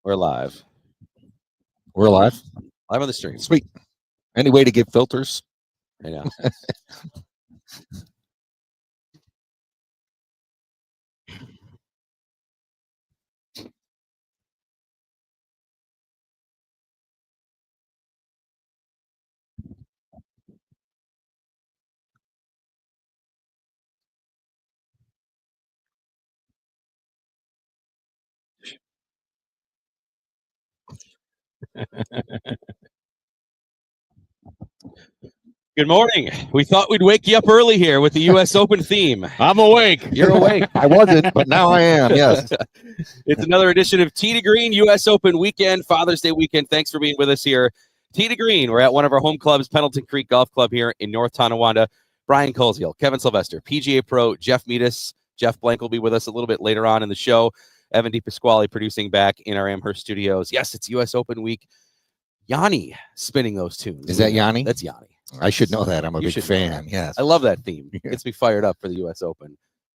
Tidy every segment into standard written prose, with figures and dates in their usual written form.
We're live. We're live. Live on the stream. Sweet. Any way to get filters? I know. Good morning. We thought we'd wake you up early here with the U.S. Open theme. I'm awake. You're awake. I wasn't, but now I am. Yes. It's another edition of Tee to Green U.S. Open weekend, Father's Day weekend. Thanks for being with us here. Tee to Green. We're at one of our home clubs, Pendleton Creek Golf Club here in North Tonawanda. Brian Koziel, Kevin Sylvester, PGA Pro, Jeff Meadis, Jeff Blank will be with us a little bit later on in the show. Evan DePasquale producing back in our Amherst studios. Yes, it's U.S. Open week. Yanni spinning those tunes. Is that Yanni? That's Yanni. I should know that. I'm a big fan. Yes. I love that theme. It gets me fired up for the U.S. Open.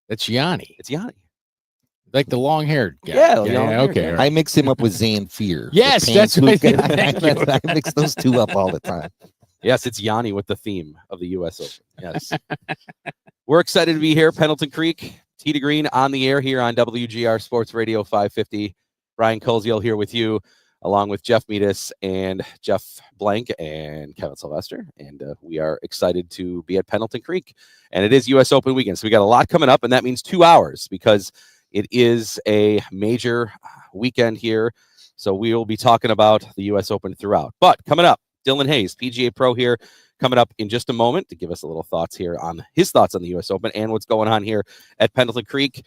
That's Yanni. It's Yanni. Like the long-haired guy. Yeah, okay. I mix him up with Zane Fear. Yes, that's what I mix those two up all the time. Yes, it's Yanni with the theme of the U.S. Open. Yes. We're excited to be here, Pendleton Creek. Tee to Green on the air here on WGR Sports Radio 550. Brian Koziel here with you, along with Jeff Meadis and Jeff Blank and Kevin Sylvester. And we are excited to be at Pendleton Creek. And it is U.S. Open weekend. So we got a lot coming up, and that means 2 hours because it is a major weekend here. So we will be talking about the U.S. Open throughout. But coming up, Dylan Hayes, PGA Pro here, coming up in just a moment to give us a little thoughts here on his thoughts on the U.S. Open and what's going on here at Pendleton Creek.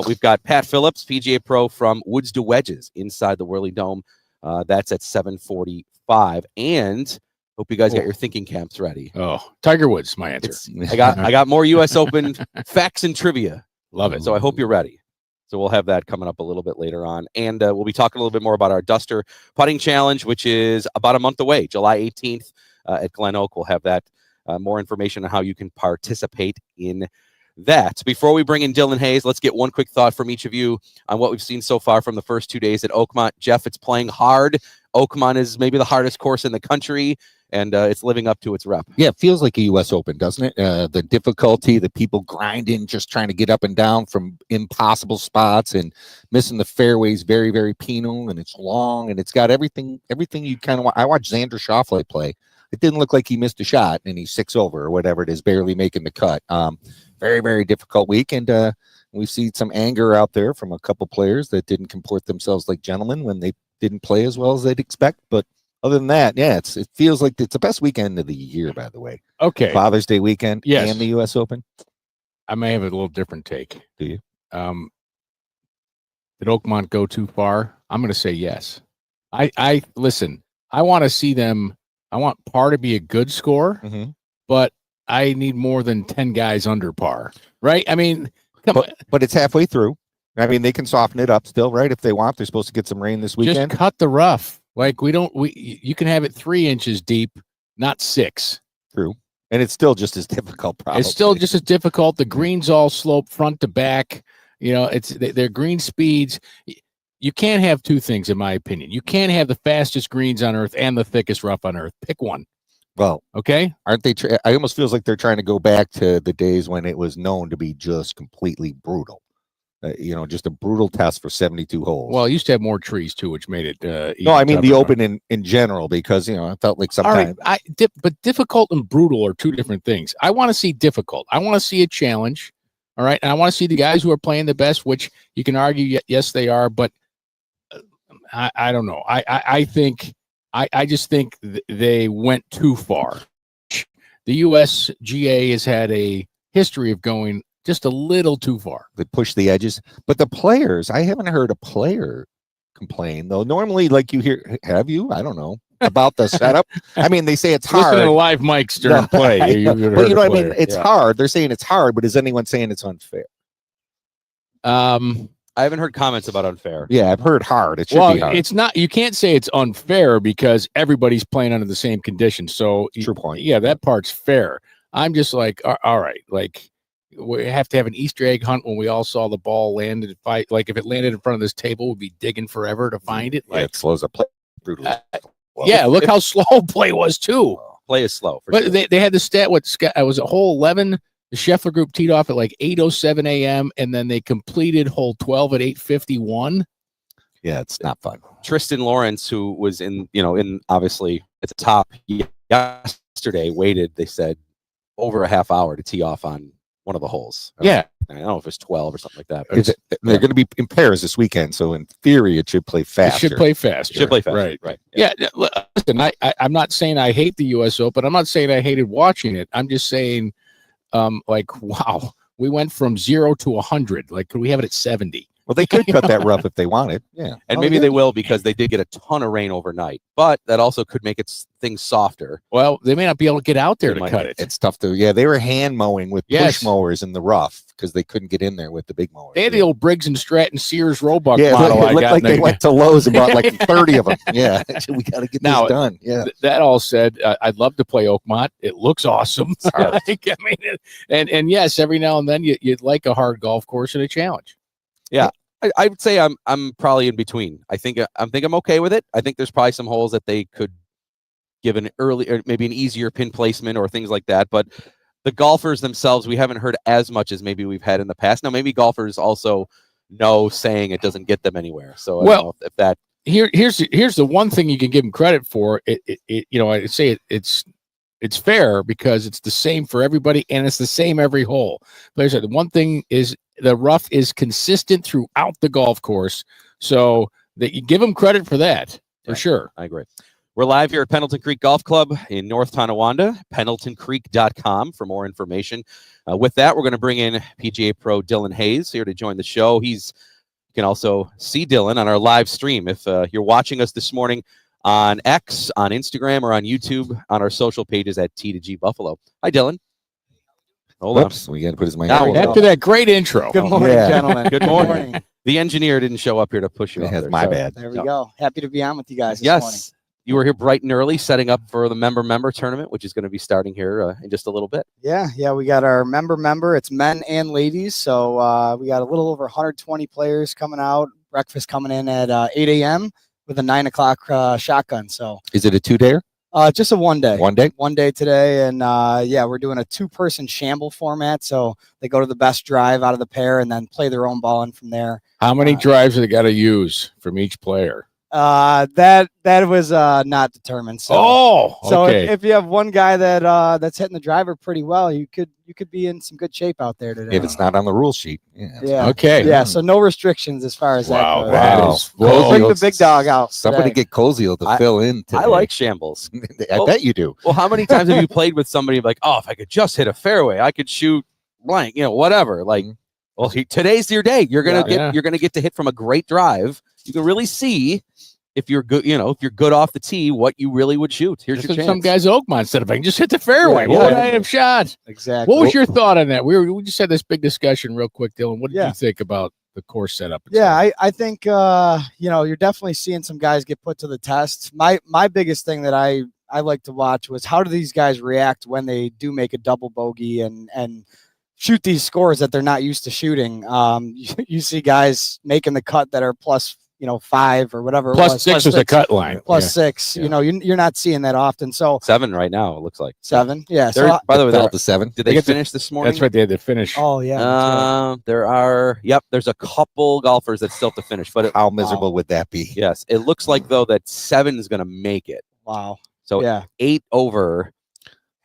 We've got Pat Phillips, PGA Pro from Woods to Wedges inside the Whirly Dome. That's at 7:45. And hope you guys got your thinking caps ready. Oh, Tiger Woods, my answer. I got more U.S. Open facts and trivia. Love it. So I hope you're ready. So we'll have that coming up a little bit later on. And we'll be talking a little bit more about our Duster Putting Challenge, which is about a month away, July 18th at Glen Oak. We'll have that more information on how you can participate in that. Before we bring in Dylan Hayes, let's get one quick thought from each of you on what we've seen so far from the first 2 days at Oakmont. Jeff, it's playing hard. Oakmont is maybe the hardest course in the country, and it's living up to its rep. Yeah, it feels like a U.S. Open, doesn't it? The difficulty, the people grinding, just trying to get up and down from impossible spots and missing the fairways, very, very penal, and it's long, and it's got everything you kind of want. I watched Xander Schauffele play. It didn't look like he missed a shot, and he's 6 over or whatever it is, barely making the cut. Very, very difficult week, and we've seen some anger out there from a couple players that didn't comport themselves like gentlemen when they didn't play as well as they'd expect. But other than that, yeah, it feels like it's the best weekend of the year, by the way. Okay. Father's Day weekend and the U.S. Open. I may have a little different take. Do you? Did Oakmont go too far? I'm going to say yes. I listen, I want to see them. I want par to be a good score, but I need more than 10 guys under par, right? I mean, but it's halfway through. I mean, they can soften it up still, right? If they want, they're supposed to get some rain this weekend. Just cut the rough. Like you can have it 3 inches deep, not 6. True. And it's still just as difficult, probably. It's still just as difficult. The greens all slope front to back. You know, they're green speeds. You can't have two things, in my opinion. You can't have the fastest greens on earth and the thickest rough on earth. Pick one. Well, okay. Aren't they? I almost feels like they're trying to go back to the days when it was known to be just completely brutal. Just a brutal test for 72 holes. Well, it used to have more trees too, which made it. No, I mean the Open in general, because I felt like sometimes. All right, but difficult and brutal are two different things. I want to see difficult. I want to see a challenge. All right, and I want to see the guys who are playing the best, which you can argue, yes, they are, but I don't know. I just think they went too far. The USGA has had a history of going just a little too far. They push the edges. But the players, I haven't heard a player complain, though. Normally, like you hear, have you? I don't know. About the setup. I mean, they say it's hard. Listen to live mics during play. But you know what I mean? It's hard. They're saying it's hard, but is anyone saying it's unfair? I haven't heard comments about unfair. Yeah, I've heard hard. It should be hard. It's not. You can't say it's unfair because everybody's playing under the same conditions. So true point. Yeah, that part's fair. I'm just like, all right, like we have to have an Easter egg hunt when we all saw the ball land and fight. Like if it landed in front of this table, we'd be digging forever to find it. Yeah, Like, it slows up play. Brutal. yeah, look how slow play was too. Play is slow. For But sure. they had the stat. What was it? Hole 11. The Scheffler group teed off at like 8:07 a.m. and then they completed hole 12 at 8:51. Yeah, it's not fun. Tristan Lawrence, who was in obviously at the top yesterday, waited, they said, over a half hour to tee off on one of the holes. Yeah. I don't know if it's 12 or something like that. But They're going to be in pairs this weekend, so in theory, it should play faster. It should play faster. Should play faster. Right. Right. Yeah. Listen, I'm not saying I hate the U.S. Open. I'm not saying I hated watching it. I'm just saying, like, wow, we went from 0 to 100. Like, could we have it at 70? Well, they could cut that rough if they wanted. Yeah. And maybe they will because they did get a ton of rain overnight. But that also could make things softer. Well, they may not be able to get out there They to might cut not. it. It's tough to. Yeah, they were hand mowing with push mowers in the rough because they couldn't get in there with the big mowers. They had the old Briggs and Stratton Sears Roebuck yeah, model. it I looked got like in they there. went to Lowe's and bought like 30 of them. Yeah, we got to get Now, this done. Yeah. That all said, I'd love to play Oakmont. It looks awesome. I mean, and yes, every now and then you'd like a hard golf course and a challenge. Yeah. I would say I'm probably in between. I think I'm okay with it. I think there's probably some holes that they could give an early or maybe an easier pin placement or things like that. But the golfers themselves, we haven't heard as much as maybe we've had in the past. Now, maybe golfers also know saying it doesn't get them anywhere. So I don't know if that. Here's the one thing you can give them credit for. I'd say it's fair because it's the same for everybody and it's the same every hole. But I said the one thing is the rough is consistent throughout the golf course, so that you give them credit for that for sure. I agree. We're live here at Pendleton Creek Golf Club in North Tonawanda, pendletoncreek.com for more information. With that, we're going to bring in PGA Pro Dylan Hayes here to join the show. You can also see Dylan on our live stream. If you're watching us this morning on X, on Instagram, or on YouTube, on our social pages at T2G Buffalo. Hi, Dylan. Hold Whoops, we got to put his mic Now on. we After that great intro. Good morning, Yeah. gentlemen. Good morning. The engineer didn't show up here to push you off there, My so- bad. There we go. Happy to be on with you guys this morning. Yes. You were here bright and early setting up for the member tournament, which is going to be starting here in just a little bit. Yeah, we got our member. It's men and ladies. So we got a little over 120 players coming out. Breakfast coming in at 8 a.m. with a 9 o'clock shotgun. So Is it a 2-dayer? just a 1 day. 1 day? 1 day today. And we're doing a 2-person shamble format. So they go to the best drive out of the pair and then play their own ball in from there. How many drives have they got to use from each player? That was not determined. So, okay. if you have one guy that's hitting the driver pretty well, you could be in some good shape out there today. If it's not on the rule sheet. Yeah. Yeah. Okay. Yeah. So no restrictions as far as Wow, that that goes. is- We'll whoa. bring the big dog out. Somebody today. get Koziel to I- fill in today. I like shambles. I bet you do. Well, how many times have you played with somebody like, oh, if I could just hit a fairway, I could shoot blank, whatever. Like, well, today's your day. You're gonna you're gonna get to hit from a great drive. You can really see if you're good, if you're good off the tee, what you really would shoot. Here's your chance. Some guys at Oakmont said if I can just hit the fairway, Yeah, what would yeah. I have shot? Exactly. What was your thought on that? We just had this big discussion real quick, Dylan. What did Yeah. you think about the course setup? and Yeah, stuff? I think you're definitely seeing some guys get put to the test. My biggest thing that I like to watch was how do these guys react when they do make a double bogey and shoot these scores that they're not used to shooting. You see guys making the cut that are plus 5 or whatever. Plus it was. six was the cut line. Plus Yeah. 6. Yeah. You're not seeing that often. So 7 right now, it looks like. 7. Yeah. There, So by the way, Fell to 7. did They they get to- finish this morning? That's right. They had to finish. oh yeah. There's a couple golfers that still have to finish, but How miserable would that be? yes, it looks like though that 7 is going to make it. Wow. So Yeah. 8 over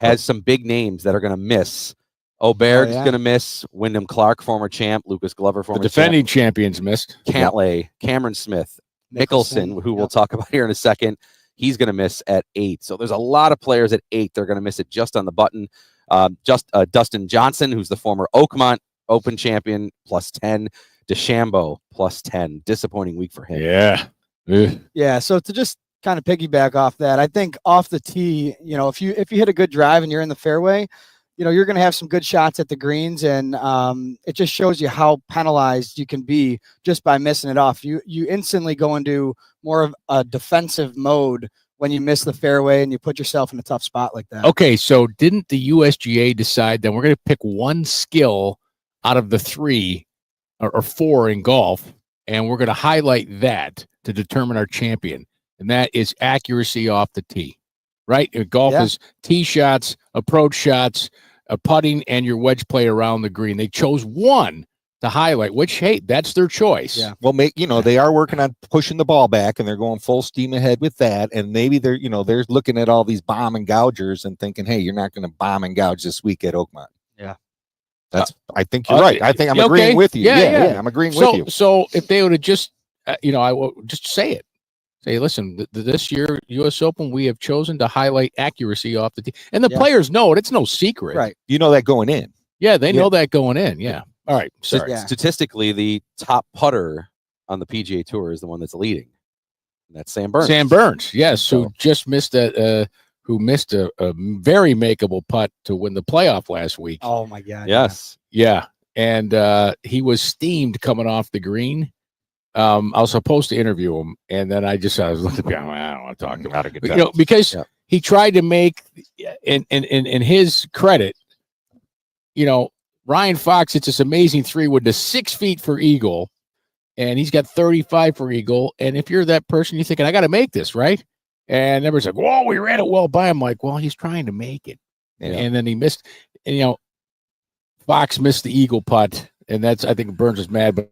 has some big names that are going to miss. Oberg's yeah. going to miss. Wyndham Clark, former champ. Lucas Glover, The former defending champions missed. champ. Cantlay, Cameron Smith, Mickelson, who we'll talk about here in a second. He's going to miss at 8. So there's a lot of players at 8. They're going to miss it just on the button. Dustin Johnson, who's the former Oakmont Open champion, plus 10. DeChambeau, plus 10. Disappointing week for him. Yeah. Ugh. Yeah, so to just kind of piggyback off that, I think off the tee, if you hit a good drive and you're in the fairway, you're going to have some good shots at the greens, and it just shows you how penalized you can be just by missing it off. You instantly go into more of a defensive mode when you miss the fairway and you put yourself in a tough spot like that. Okay, so didn't the USGA decide that we're going to pick one skill out of the 3 or 4 in golf, and we're going to highlight that to determine our champion, and that is accuracy off the tee, right? Golf is tee shots, approach shots, putting, and your wedge play around the green. They chose one to highlight, which, hey, that's their choice. Yeah. Well, they are working on pushing the ball back, and they're going full steam ahead with that. And maybe they're looking at all these bomb and gougers and thinking, hey, you're not going to bomb and gouge this week at Oakmont. Yeah. I think you're right. I think I'm agreeing with you. Yeah, I'm agreeing with you. So if they would have just, I will just say it. Say, listen, this year, U.S. Open, we have chosen to highlight accuracy off the tee. And the players know it. It's no secret. Right. You know that going in. Yeah, they know that going in. Yeah. All right. Sorry. Yeah. Statistically, the top putter on the PGA Tour is the one that's leading. And that's Sam Burns. Sam Burns, yes, who just missed a very makeable putt to win the playoff last week. Oh my God. Yes. Yeah. And he was steamed coming off the green. I was supposed to interview him, and then I was looking at him, I don't want to talk about it. Because he tried to make, in his credit, Ryan Fox hits this amazing 3 with the 6 feet for eagle, and he's got 35 for eagle. And if you're that person, you're thinking, I got to make this, right? And everybody's like, whoa, we ran it well by him. Like, well, he's trying to make it. And then he missed, and, Fox missed the eagle putt, and I think Burns was mad.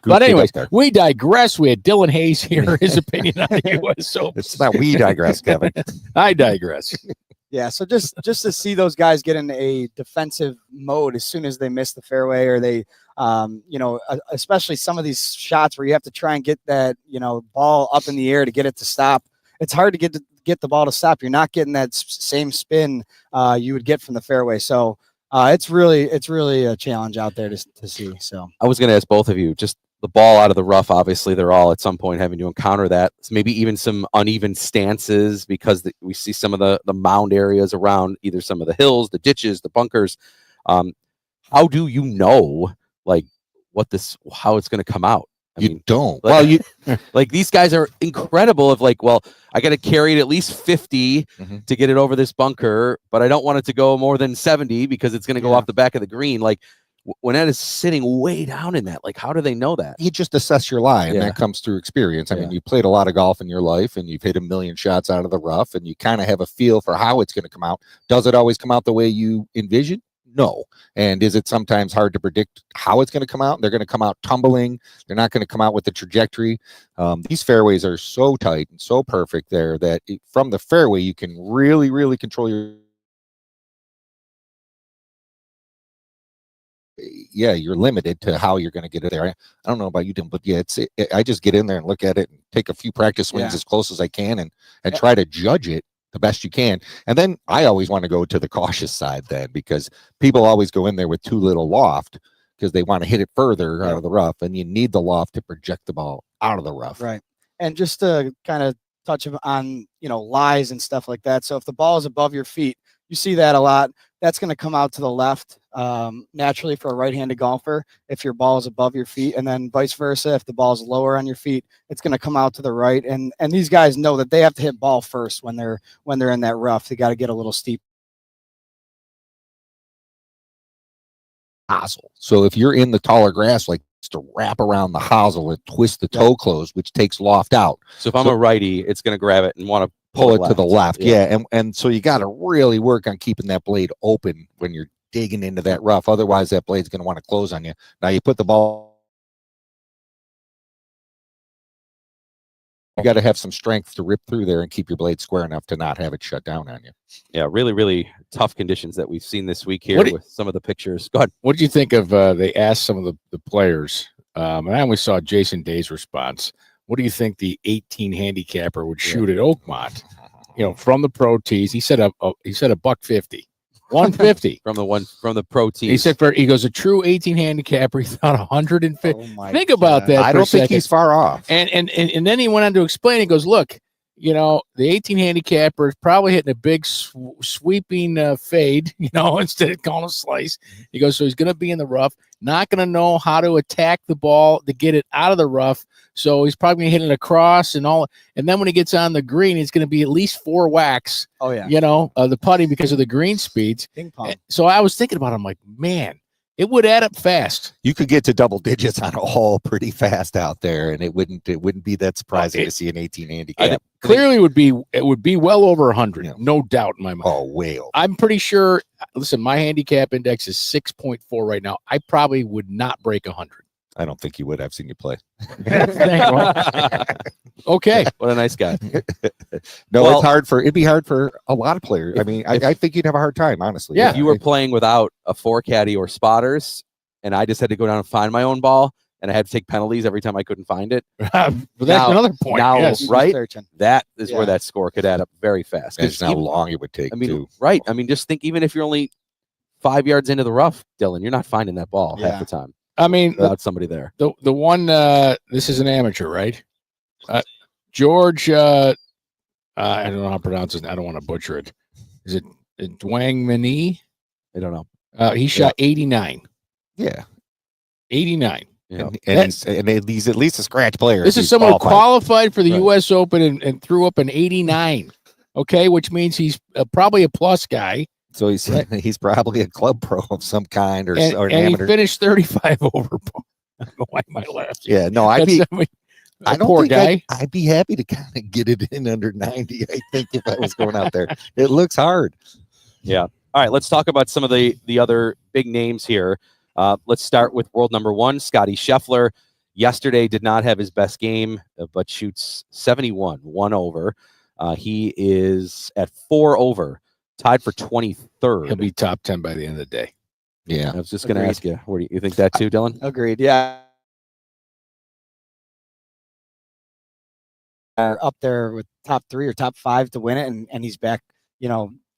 But anyway, we digress. We had Dylan Hayes here, his opinion on the U.S. Open. It's not we digress, Kevin. I digress. Yeah, so just to see those guys get in a defensive mode as soon as they miss the fairway, or they, especially some of these shots where you have to try and get that, ball up in the air to get it to stop. It's hard to get the ball to stop. You're not getting that same spin you would get from the fairway. So it's really a challenge out there to see. So I was going to ask both of you, just the ball out of the rough. Obviously, they're all at some point having to encounter that. So maybe even some uneven stances because we see some of the mound areas around either some of the hills, the ditches, the bunkers. How do you know how it's going to come out? You don't. Like these guys are incredible of I got to carry it at least 50 to get it over this bunker, but I don't want it to go more than 70 because it's going to go off the back of the green. Like when that is sitting way down in that, how do they know that? You just assess your lie, and that comes through experience. I mean, you played a lot of golf in your life, and you've hit a million shots out of the rough, and you kind of have a feel for how it's going to come out. Does it always come out the way you envision? No. And is it sometimes hard to predict how it's going to come out? They're going to come out tumbling. They're not going to come out with the trajectory. These fairways are so tight and so perfect there that from the fairway, you can really, really control you're limited to how you're going to get it there. I don't know about you, Tim, but I just get in there and look at it and take a few practice swings as close as I can and try to judge it the best you can. And then I always want to go to the cautious side then, because people always go in there with too little loft because they want to hit it further out of the rough, and you need the loft to project the ball out of the rough. Right. And just to kind of touch on, lies and stuff like that. So if the ball is above your feet, you see that a lot. That's going to come out to the left naturally for a right-handed golfer if your ball is above your feet, and then vice versa. If the ball is lower on your feet, it's going to come out to the right. And these guys know that they have to hit ball first when they're in that rough. They got to get a little steep. Hosel. So if you're in the taller grass, to wrap around the hosel and twist the toe close, which takes loft out. So if I'm a righty, it's going to grab it and want to pull it to the left. And so you got to really work on keeping that blade open when you're digging into that rough. Otherwise, that blade's going to want to close on you. Now you put the ball. You got to have some strength to rip through there and keep your blade square enough to not have it shut down on you. Yeah, really, really tough conditions that we've seen this week here with some of the pictures. Go ahead. What did you think of, they asked some of the players, and I only saw Jason Day's response. What do you think the 18 handicapper would shoot at Oakmont? From the pro tees. He said a buck 50. 150 from the pro team. He said he goes a true 18 handicapper. He thought 150. Think about that. I don't think he's far off. And then he went on to explain. He goes, look, the 18 handicapper is probably hitting a big sweeping fade, instead of calling a slice. He goes, so he's going to be in the rough, not going to know how to attack the ball to get it out of the rough. So he's probably going to hit it across and all. And then when he gets on the green, it's going to be at least 4 whacks. Oh yeah. The putting because of the green speeds. Ping pong. So I was thinking about it. I'm like, man, it would add up fast. You could get to double digits on a hole pretty fast out there, and it wouldn't be that surprising to see an 18 handicap. Clearly, it would be well over 100, no doubt in my mind. Oh, way over. I'm pretty sure. Listen, my handicap index is 6.4 right now. I probably would not break 100. I don't think you would. I've seen you play. Okay. What a nice guy. No, Well, it'd be hard for a lot of players. I mean, I think you'd have a hard time, honestly. Yeah. If you were playing without a 4 caddy or spotters, and I just had to go down and find my own ball, and I had to take penalties every time I couldn't find it, But that's Now- another point. now- Yes. right? Searching. that is Yeah. where that score could add up very fast. Imagine 'Cause how even- long it would take, I mean, too. right. I mean, just think, even if you're only 5 yards into the rough, Dylan, you're not finding that ball Yeah. half the time I mean, without somebody there. the one. This is an amateur, right? George. I don't know how to pronounce it. I don't want to butcher it. Is it Dwang Mini? I don't know. He shot 89. Yeah. 89. You know, And he's at least a scratch player. This if is he's someone who qualified. qualified for the Right. U.S. Open and threw up an 89. Okay, which means he's probably a plus guy, So he's probably a club pro of some kind, or an and he amateur. finished 35 over. I don't know why my laugh. Yeah, no, I don't poor think guy. I'd be happy to kind of get it in under 90. I think if I was going out there, it looks hard. All right, let's talk about some of the other big names here. Let's start with world number 1, Scotty Scheffler. Yesterday did not have his best game, but shoots 71, 1 over. He is at 4 over, tied for 23rd. He'll be top 10 by the end of the day. Yeah. I was just going to Agreed. ask you, where do you think that too, Dylan? Agreed. Yeah. Up there with top 3 or top 5 to win it, and he's back,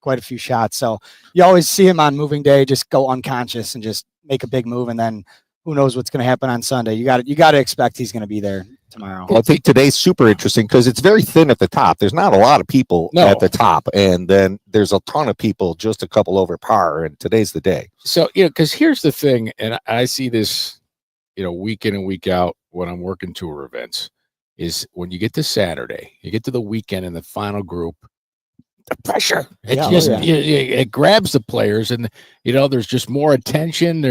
quite a few shots. So you always see him on moving day just go unconscious and just make a big move, and then who knows what's going to happen on Sunday. You got to expect he's going to be there tomorrow. Well, I think today's super interesting because it's very thin at the top. There's not a lot of people No. at the top, and then there's a ton of people just a couple over par, and today's the day. So, because here's the thing, and I see this, week in and week out when I'm working tour events, is when you get to Saturday, you get to the weekend in the final group, the pressure. It Yeah, just yeah. it grabs the players, and there's just more attention.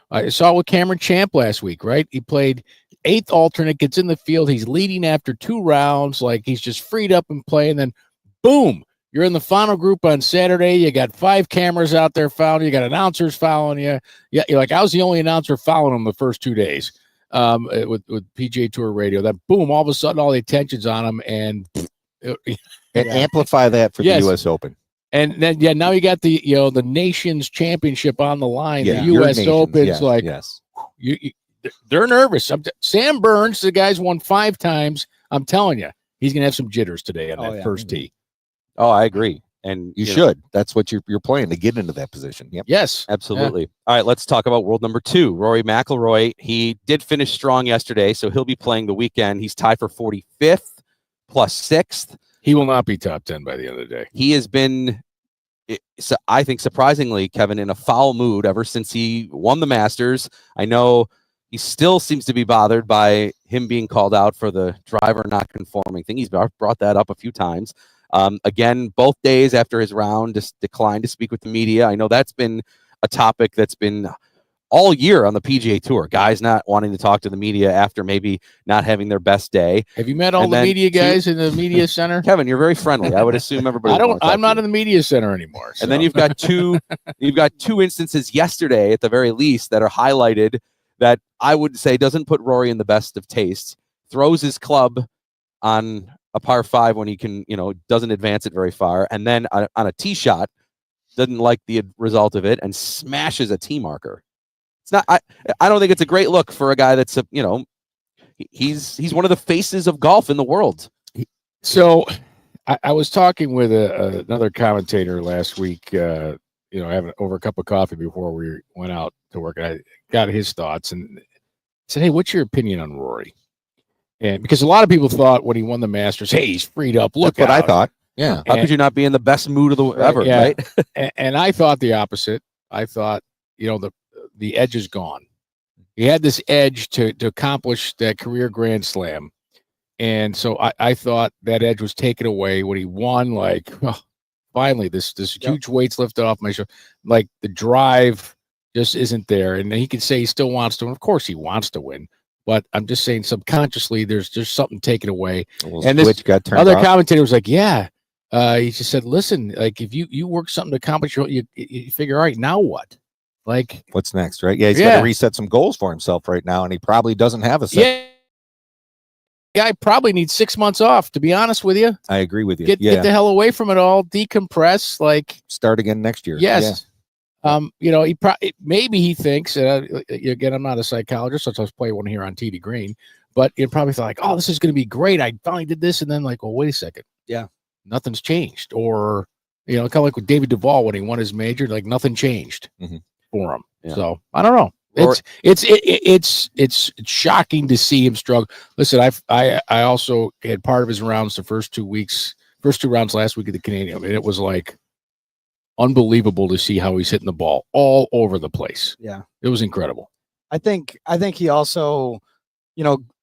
I saw it with Cameron Champ last week, right? He played 8th alternate, gets in the field, he's leading after 2 rounds, like he's just freed up and play, and then boom, you're in the final group on Saturday. You got 5 cameras out there following you, got announcers following you. Yeah, you're like, I was the only announcer following him the first 2 days. With PGA Tour Radio, that boom, all of a sudden all the attention's on him, and And Yeah. amplify that for Yes. the U.S. Open. then now you got the the nation's championship on the line. Yeah, The your U.S. nations, Open's yes, like yes. they're nervous. Sam Burns, the guy's won 5 times. I'm telling you, he's gonna have some jitters today on Oh, that yeah. first tee. Oh, I agree. And You know, should. That's what you're playing to get into that position. Yep. Yes, Absolutely. All right, let's talk about world number 2, Rory McIlroy. He did finish strong yesterday, so he'll be playing the weekend. He's tied for 45th plus 6th. he will not be top 10 by the end of the day. He has been, so I think, surprisingly, Kevin, in a foul mood ever since he won the Masters. I know he still seems to be bothered by him being called out for the driver not conforming thing. He's brought that up a few times. Again, both days after his round, just declined to speak with the media. I know that's been a topic that's been all year on the PGA Tour. Guys not wanting to talk to the media after maybe not having their best day. Have you met all And the then media guys in the media center? Kevin, you're very friendly. I would assume everybody. I'm not in the media center anymore. And then so. you've got two instances yesterday, at the very least, that are highlighted that I would say doesn't put Rory in the best of taste. Throws his club on a par 5 when he can, doesn't advance it very far, and then on a tee shot, doesn't like the result of it and smashes a tee marker. It's not. I don't think it's a great look for a guy that's he's one of the faces of golf in the world. So I was talking with another commentator last week, having over a cup of coffee before we went out to work. I got his thoughts and said, "Hey, what's your opinion on Rory?" And because a lot of people thought when he won the Masters, hey, he's freed up. Look That's what I out. thought. Yeah. How could you not be in the best mood of the ever, yeah. right? And I thought the opposite. I thought, the edge is gone. He had this edge to accomplish that career Grand Slam. And so I thought that edge was taken away when he won. Like, finally, this huge weight's lifted off my shoulder. Like, the drive just isn't there. And he could say he still wants to win. Of course he wants to win. But I'm just saying subconsciously there's something taken away. And this got turned other off. commentator was like, yeah. He just said, listen, like, if you work something to accomplish, you figure, all right, now what? Like, what's next, right? Yeah, he's got to reset some goals for himself right now, and he probably doesn't have a set. Yeah, I probably need 6 months off, to be honest with you. I agree with you. Get the hell away from it all, decompress, like, start again next year. Yes. Yeah. Maybe he thinks, again, I'm not a psychologist, so I probably want to hear on TV Green, but he probably thought like, oh, this is going to be great. I finally did this. And then like, well, wait a second. Yeah. Nothing's changed. Or, kind of like with David Duvall when he won his major, like nothing changed for him. Yeah. So I don't know. It's shocking to see him struggle. Listen, I also had part of his rounds the first 2 rounds last week at the Canadian. I mean, it was like unbelievable to see how he's hitting the ball all over the place. Yeah. It was incredible. I think he also,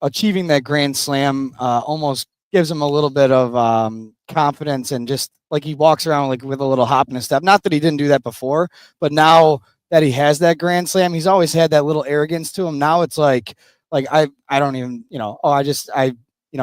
achieving that Grand Slam almost gives him a little bit of confidence, and just like he walks around like with a little hop and a step. Not that he didn't do that before, but now that he has that Grand Slam, he's always had that little arrogance to him. Now it's like I don't even, I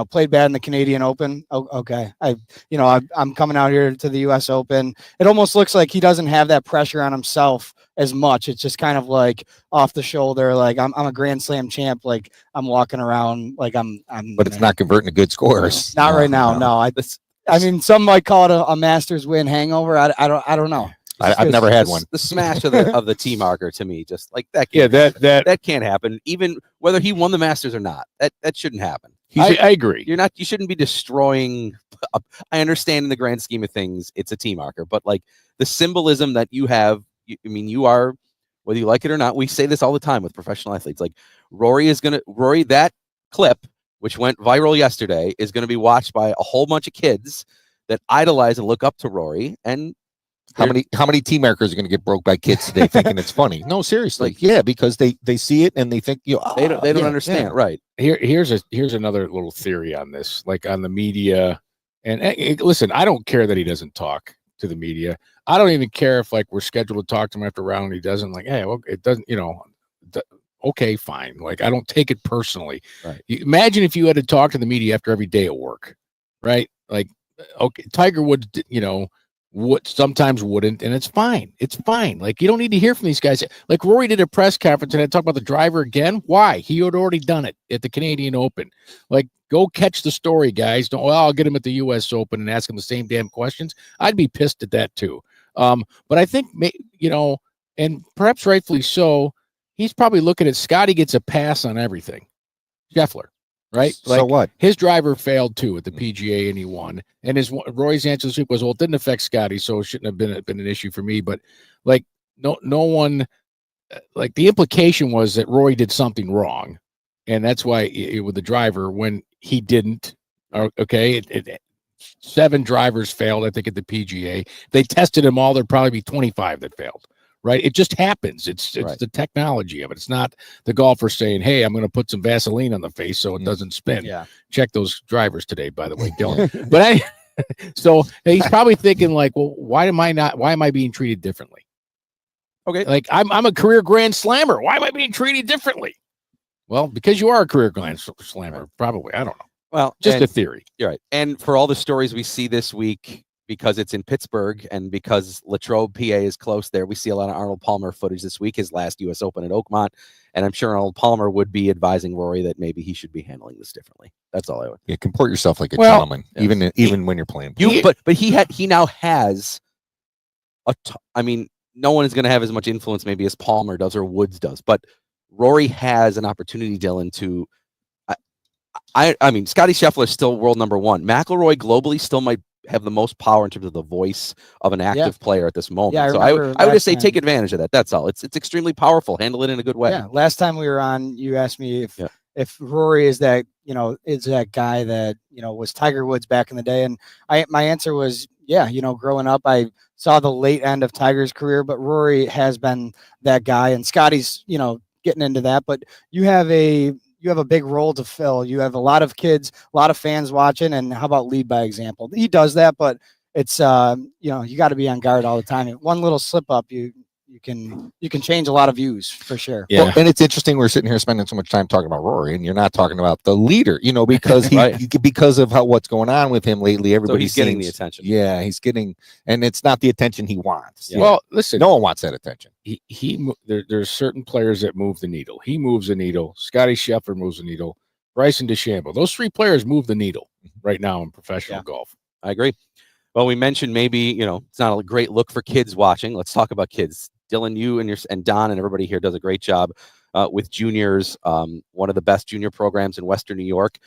played bad in the Canadian Open. Oh, okay. I'm coming out here to the US Open. It almost looks like he doesn't have that pressure on himself as much. It's just kind of like off the shoulder. Like I'm a Grand Slam champ. Like I'm walking around like I'm but it's not converting to good scores. Not right now. No, I mean, some might call it a Masters win hangover. I don't know. I've never had one. The smash of the tee marker to me, just like that. That can't happen. Even whether he won the Masters or not, that shouldn't happen. I agree. You shouldn't be destroying. I understand in the grand scheme of things, it's a tee marker, but like the symbolism that you have, you are, whether you like it or not. We say this all the time with professional athletes. Like Rory, that clip, which went viral yesterday, is going to be watched by a whole bunch of kids that idolize and look up to Rory. And how many tee markers are going to get broke by kids today thinking it's funny? No, seriously. Because they see it and they think they don't understand. Yeah. Right. Here's another little theory on this, like on the media. And listen, I don't care that he doesn't talk to the media. I don't even care if like we're scheduled to talk to him after a round and he doesn't. Like, hey, well, it doesn't, okay, fine. Like, I don't take it personally. Right. Imagine if you had to talk to the media after every day at work, right? Like, okay, Tiger Woods, what sometimes wouldn't, and it's fine. It's fine. Like, you don't need to hear from these guys. Like Rory did a press conference and had talked about the driver again. Why? He had already done it at the Canadian Open. Like, go catch the story, guys. I'll get him at the US Open and ask him the same damn questions. I'd be pissed at that too. But I think, and perhaps rightfully so, he's probably looking at Scotty gets a pass on everything. Scheffler. Right? So what? His driver failed too at the PGA and he won. And Roy's answer this week was, well, it didn't affect Scotty, so it shouldn't have been an issue for me. But like no one, like the implication was that Roy did something wrong. And that's why with the driver, when he didn't, okay, 7 drivers failed, I think, at the PGA. They tested them all. There'd probably be 25 that failed. Right. It just happens. It's right. The technology of it. It's not the golfer saying, hey, I'm going to put some Vaseline on the face so it doesn't spin. Yeah. Check those drivers today, by the way, Dylan. But so he's probably thinking like, well, why am I being treated differently? Okay. Like I'm a career Grand Slammer. Why am I being treated differently? Well, because you are a career Grand Slammer. Right. Probably. I don't know. Well, just a theory. You're right. And for all the stories we see this week, because it's in Pittsburgh and because Latrobe, PA is close there, we see a lot of Arnold Palmer footage this week, his last U.S. Open at Oakmont. And I'm sure Arnold Palmer would be advising Rory that maybe he should be handling this differently. That's all I would. Yeah, comport yourself like a gentleman, yes. even when you're playing. But he now has no one is going to have as much influence maybe as Palmer does or Woods does, but Rory has an opportunity, Dylan, to. I mean, Scotty Scheffler is still world number 1. McIlroy globally still might have the most power in terms of the voice of an active player at this moment. Yeah, so I would just say take advantage of that. That's all. It's extremely powerful. Handle it in a good way. Yeah. Last time we were on, you asked me if Rory is that, is that guy that, was Tiger Woods back in the day. And my answer was, yeah, growing up, I saw the late end of Tiger's career, but Rory has been that guy, and Scotty's, getting into that. But you have a big role to fill. You have a lot of kids, a lot of fans watching, and how about lead by example? He does that, but it's you got to be on guard all the time. One little slip up, you can change a lot of views for sure. Yeah. Well, and it's interesting we're sitting here spending so much time talking about Rory, and you're not talking about the leader, because because of what's going on with him lately. Everybody's getting the attention. Yeah, he's getting, and it's not the attention he wants. Yeah. Well, listen, no one wants that attention. There's certain players that move the needle. He moves the needle. Scotty Scheffler moves the needle. Bryson DeChambeau. Those three players move the needle right now in professional golf. I agree. Well, we mentioned maybe, it's not a great look for kids watching. Let's talk about kids. Dylan, you and Don and everybody here does a great job with juniors, one of the best junior programs in Western New York.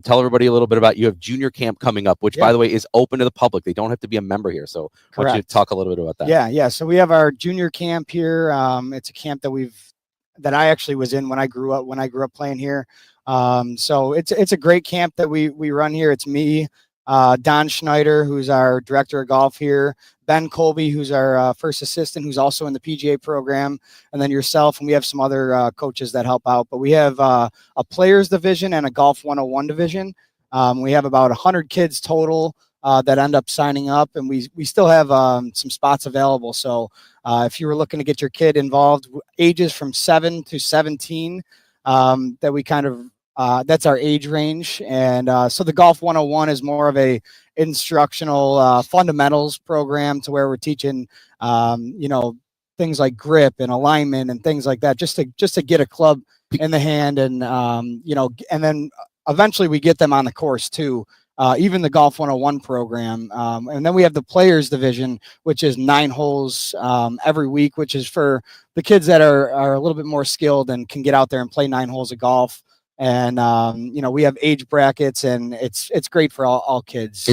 Tell everybody a little bit about, you have junior camp coming up, which, by the way, is open to the public. They don't have to be a member here. So why don't you talk a little bit about that? Yeah. So we have our junior camp here. It's a camp that I actually was in when I grew up playing here. So it's a great camp that we run here. It's me, Don Schneider, who's our director of golf here, Ben Colby, who's our first assistant, who's also in the PGA program, and then yourself, and we have some other coaches that help out. But we have a players division and a golf 101 division. We have about 100 kids total that end up signing up, and we still have some spots available. So if you were looking to get your kid involved, ages from 7 to 17, that we kind of that's our age range. And so the golf 101 is more of a instructional fundamentals program, to where we're teaching things like grip and alignment and things like that, just to get a club in the hand, and and then eventually we get them on the course too. Even the golf 101 program. And then we have the players division, which is 9 holes every week, which is for the kids that are a little bit more skilled and can get out there and play 9 holes of golf. And we have age brackets, and it's great for all kids.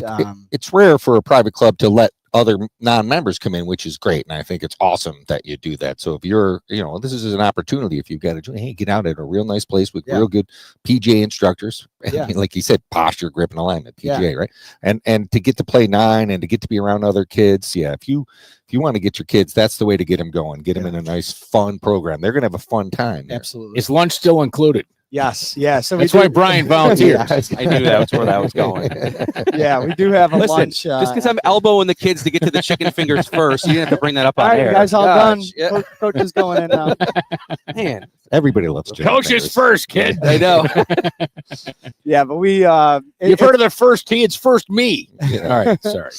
It's rare for a private club to let other non-members come in, which is great, and I think it's awesome that you do that. So if you're, this is an opportunity. If you've got to get out at a real nice place with real good PGA instructors, like you said, posture, grip, and alignment, PGA, right? And to get to play 9 and to get to be around other kids, if you want to get your kids, that's the way to get them going. Get them in a nice, fun program. They're going to have a fun time. Absolutely. Is lunch still included? Yes. Yeah. So that's why Brian volunteered. I knew that was where that was going. Yeah, we do have a lunch. Just because I'm elbowing the kids to get to the chicken fingers first, you didn't have to bring that up on air. You guys all done. Yeah. Coach is going in now. Man, everybody loves chicken Coach fingers. is first, kid. I know. Yeah, but we you've heard of the first tee, it's first me. All right, sorry.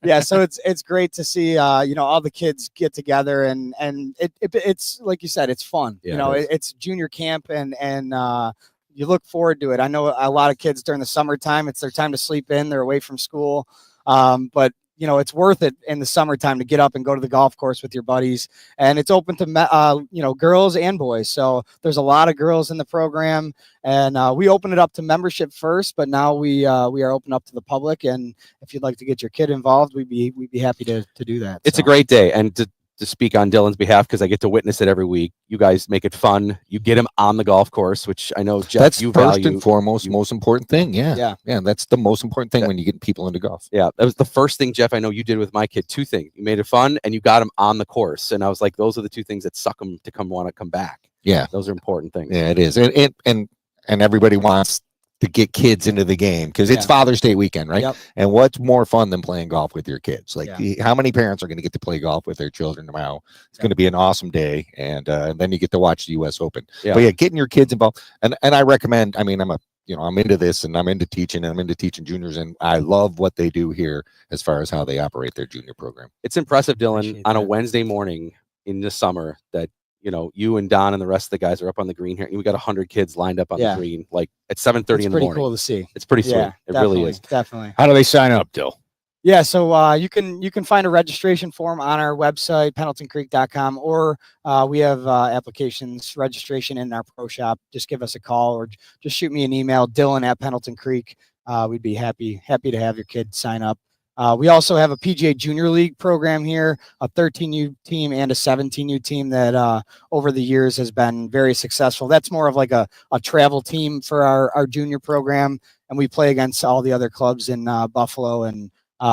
Yeah, so it's great to see all the kids get together, and it's like you said, it's fun. Yeah, it's junior camp, and you look forward to it. I know a lot of kids during the summertime, it's their time to sleep in, they're away from school, but it's worth it in the summertime to get up and go to the golf course with your buddies. And it's open to girls and boys, so there's a lot of girls in the program. And we open it up to membership first, but now we are open up to the public. And if you'd like to get your kid involved, we'd be happy to do that. It's a great day. And to speak on Dylan's behalf, because I get to witness it every week. You guys make it fun. You get him on the golf course, which I know, Jeff, that's you first value. and foremost, most important thing. Yeah. That's the most important thing when you get people into golf. Yeah, that was the first thing, Jeff, I know you did with my kid. 2 things. You made it fun, and you got him on the course. And I was like, those are the 2 things that suck him to want to come back. Yeah, those are important things. Yeah, it is. And everybody wants to get kids into the game, because it's Father's Day weekend, right? Yep. And what's more fun than playing golf with your kids? Like, how many parents are going to get to play golf with their children tomorrow? It's going to be an awesome day, and then you get to watch the U.S. Open. Yeah. But getting your kids involved, and I recommend. I mean, I'm into this, and I'm into teaching, and I'm into teaching juniors, and I love what they do here as far as how they operate their junior program. It's impressive, Dylan, on a Wednesday morning in the summer that you and Don and the rest of the guys are up on the green here, and we got 100 kids lined up on the green, like at 7:30 in the morning. Pretty cool to see. It's pretty sweet. It really is. Definitely. How do they sign up, Dill? Yeah, so you can find a registration form on our website, pendletoncreek.com, or we have applications registration in our pro shop. Just give us a call, or just shoot me an email, Dylan at Pendleton Creek. We'd be happy to have your kid sign up. We also have a PGA Junior League program here, a 13U team and a 17U team that over the years has been very successful. That's more of like a travel team for our junior program, and we play against all the other clubs in Buffalo, and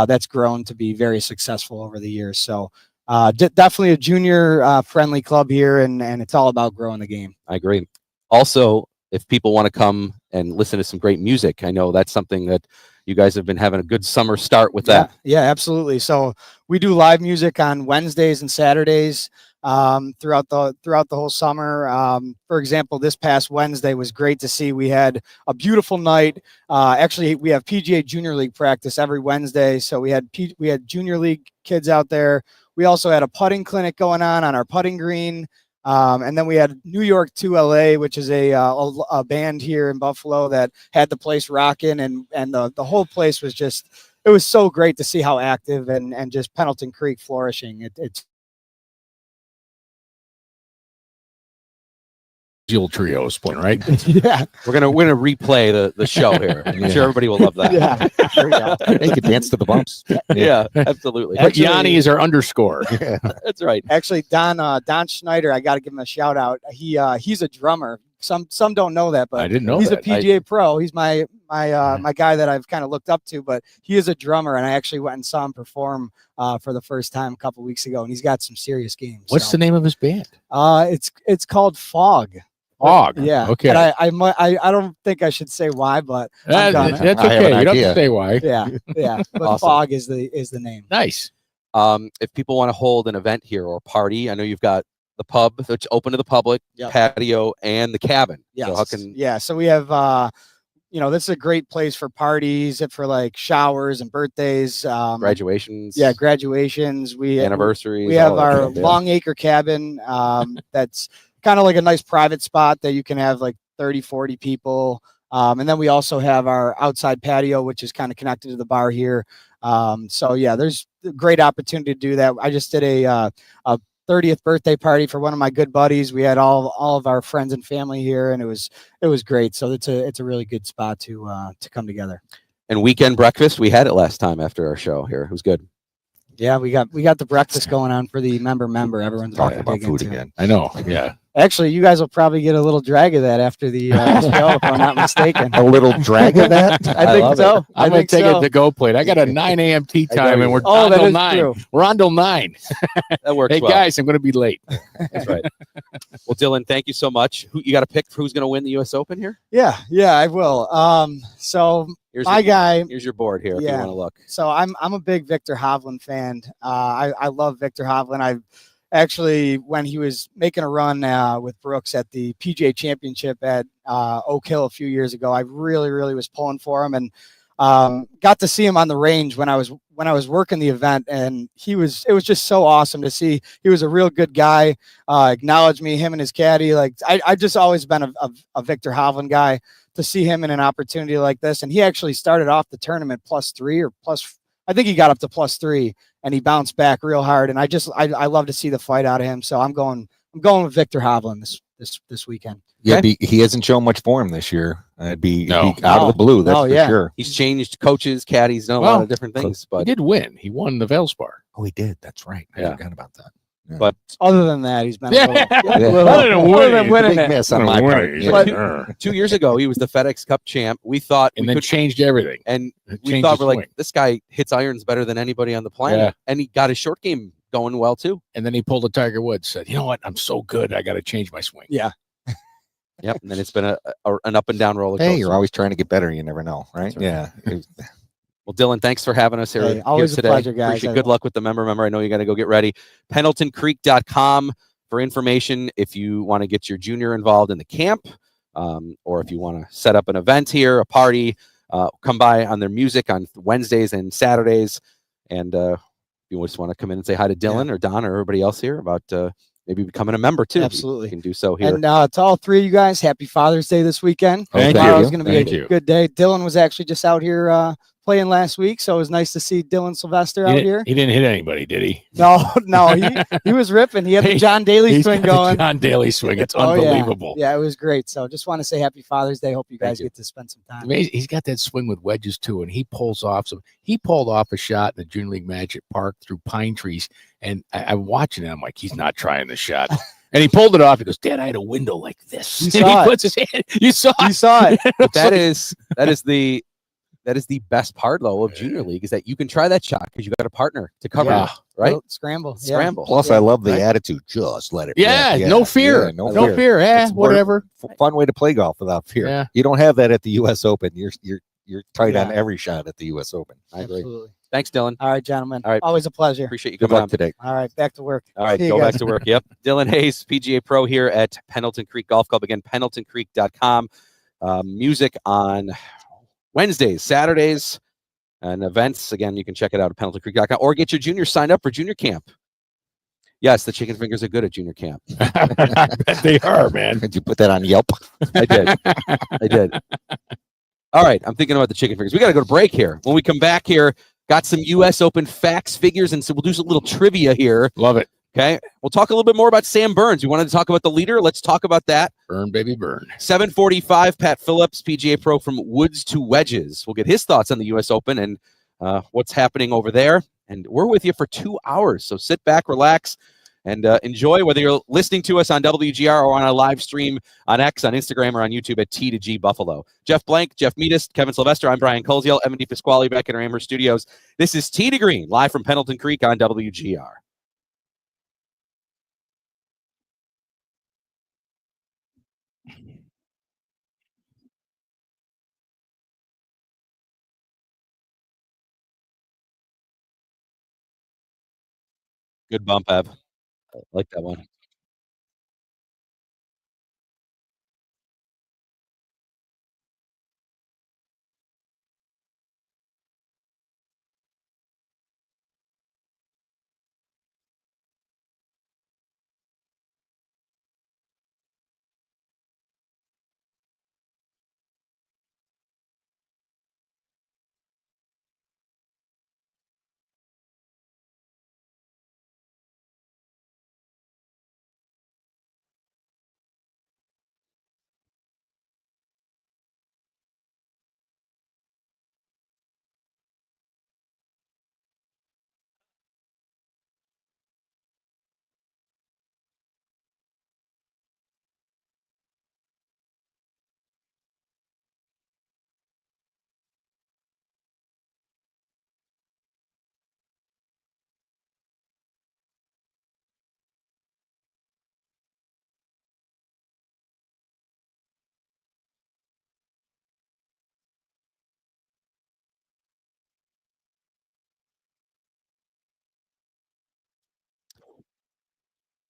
that's grown to be very successful over the years. So definitely a junior friendly club here, and it's all about growing the game. I agree. Also, if people want to come and listen to some great music, I know that's something that you guys have been having a good summer start with that. Yeah, absolutely. So we do live music on Wednesdays and Saturdays throughout the whole summer. For example, this past Wednesday was great to see. We had a beautiful night. Actually, we have PGA Junior League practice every Wednesday, so we had Junior League kids out there. We also had a putting clinic going on our putting green. And then we had New York to LA, which is a band here in Buffalo that had the place rocking, and the whole place was it was so great to see how active and just Pendleton Creek flourishing. It's Dual trio split, right? yeah, We're gonna replay the show here. I'm sure everybody will love that. yeah. There we go. They could dance to the bumps. Yeah, absolutely. But Yanni is our underscore. That's right. Actually, Don Schneider, I got to give him a shout out. He's a drummer. Some don't know that, but I didn't know he's that. a PGA pro. He's my guy that I've kind of looked up to, but he is a drummer, and I actually went and saw him perform for the first time a couple weeks ago, and he's got some serious games. What's the name of his band? It's called Fog. Fog. Yeah. Okay. And I don't think I should say why, but I'm gonna. That's I have okay. an You don't have idea. to say why. Yeah. But Awesome. Fog is the name. Nice. If people want to hold an event here or party, I know you've got the pub that's open to the public, Yep. patio, and the cabin. Yes. So how can Yeah. So we have this is a great place for parties, for like showers and birthdays. graduations? Yeah, graduations. Anniversaries. We have all that our stuff, yeah. Long Acre cabin. That's kind of like a nice private spot that you can have like 30, 40 people. And then we also have our outside patio, which is kind of connected to the bar here. So yeah, there's a great opportunity to do that. I just did a 30th birthday party for one of my good buddies. We had all of our friends and family here, and it was great. So it's a really good spot to come together. And weekend breakfast, we had it last time after our show here. It was good. Yeah, we got the breakfast going on for the member. Everyone's Talking big about food into it. again. I know. Yeah. Actually, you guys will probably get a little drag of that after the show, if I'm not mistaken. A little drag of that. I think love so. I'm going think to take so. a to-go plate. I got a 9 a.m. tea time, and we're Oh, on that till is 9. true. We're on till 9. That works Hey, well. guys, I'm going to be late. That's right. Well, Dylan, thank you so much. You got to pick who's going to win the U.S. Open here? Yeah, I will. So Here's my guy. Here's your board here if you Yeah. want to look. So I'm a big Victor Hovland fan. I love Victor Hovland. I actually, when he was making a run with Brooks at the PGA Championship at Oak Hill a few years ago, I really was pulling for him, and got to see him on the range when I was working the event, and it was just so awesome to see. He was a real good guy. Acknowledged me, him and his caddy. Like I've just always been a Victor Hovland guy. To see him in an opportunity like this, and he actually started off the tournament +3 or plus. I think he got up to +3, and he bounced back real hard. And I love to see the fight out of him. So I'm going with Victor Hovland this weekend. Yeah, he hasn't shown much for him this year. It'd be out No. of the blue. That's No, for yeah. sure. He's changed coaches, caddies, done a Well, lot of different things. He But did win. He won the Valspar. Oh, he did. That's right. I Yeah. forgot about that. but Other than that, he's been Yeah. a little, Yeah. little- Other than other than winning. winning Big it. miss on my part. But- 2 years ago, he was the FedEx Cup champ. We thought and we then could, changed everything. and we Changed thought his we're like, swing. this guy hits irons better than anybody on the planet, Yeah. and he got his short game going well too. And then he pulled a Tiger Woods. Said, "You know what? I'm so good. I got to change my swing." Yeah. Yep, and then it's been an up and down roller coaster. Hey, you're always trying to get better. You never know, right? That's Yeah. Well, Dylan, thanks for having us here, Hey, always a today. pleasure, guys. Appreciate good luck with the member. I know you got to go get ready. PendletonCreek.com for information if you want to get your junior involved in the camp, or if you want to set up an event here, a party. Come by on their music on Wednesdays and Saturdays, and you just want to come in and say hi to Dylan or Don or everybody else here about maybe becoming a member too. Absolutely. You can do so here. And to all three of you guys, happy Father's Day this weekend. Thank Tomorrow's you. going to be Thank a you. good day. Dylan was actually just out here playing last week, so it was nice to see Dylan Sylvester out here. He didn't hit anybody, did he? No, he was ripping. He had the John Daly He's swing got the going. John Daly swing. It's Oh, yeah. unbelievable. Yeah, it was great. So just want to say happy Father's Day. Hope you Thank guys you. get to spend some time. Amazing. He's got that swing with wedges too, and he pulls off some. He pulled off a shot in the Junior League match at Park through pine trees, and I'm watching it. I'm like, he's not trying the shot, and he pulled it off. He goes, "Dad, I had a window like this." You And saw he it. puts his hand. You saw You it. saw it. But that is the best part though of Junior League is that you can try that shot because you got a partner to cover Yeah. it, right? Little scramble. Yeah. Scramble. Plus, Yeah. I love the Right. attitude. Just let it Yeah, rip. no fear. Yeah, no fear. fear. It's Whatever. Fun way to play golf without fear. Yeah. You don't have that at the U.S. Open. You're tight on Yeah. every shot at the U.S. Open. I agree. Absolutely. Thanks, Dylan. All right, gentlemen. All right. Always a pleasure. Appreciate you Good coming luck on. today. All right, back to work. All right, See you go guys. back to work. Yep. Dylan Hayes, PGA Pro here at Pendleton Creek Golf Club. Again, pendletoncreek.com. Music on Wednesdays, Saturdays, and events. Again, you can check it out at pendletoncreek.com or get your junior signed up for junior camp. Yes, the chicken fingers are good at junior camp. I bet they are, man. Did you put that on Yelp? I did. I did. All right, I'm thinking about the chicken fingers. We got to go to break here. When we come back here, got some U.S. Open facts, figures, and so we'll do some little trivia here. Love it. Okay, we'll talk a little bit more about Sam Burns. You wanted to talk about the leader? Let's talk about that. Burn, baby, burn. 7:45. Pat Phillips, PGA Pro from Woods to Wedges. We'll get his thoughts on the U.S. Open and what's happening over there. And we're with you for 2 hours, so sit back, relax, and enjoy. Whether you're listening to us on WGR or on a live stream on X, on Instagram, or on YouTube at T2G Buffalo. Jeff Blank, Jeff Meadis, Kevin Sylvester. I'm Brian Koziel, Evan DePasquale back in our Amherst studios. This is Tee to Green, live from Pendleton Creek on WGR. Good bump, Ev. I like that one.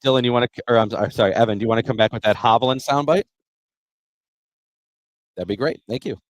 Dylan, you want to, or I'm sorry, Evan, do you want to come back with that Hovland soundbite? That'd be great. Thank you.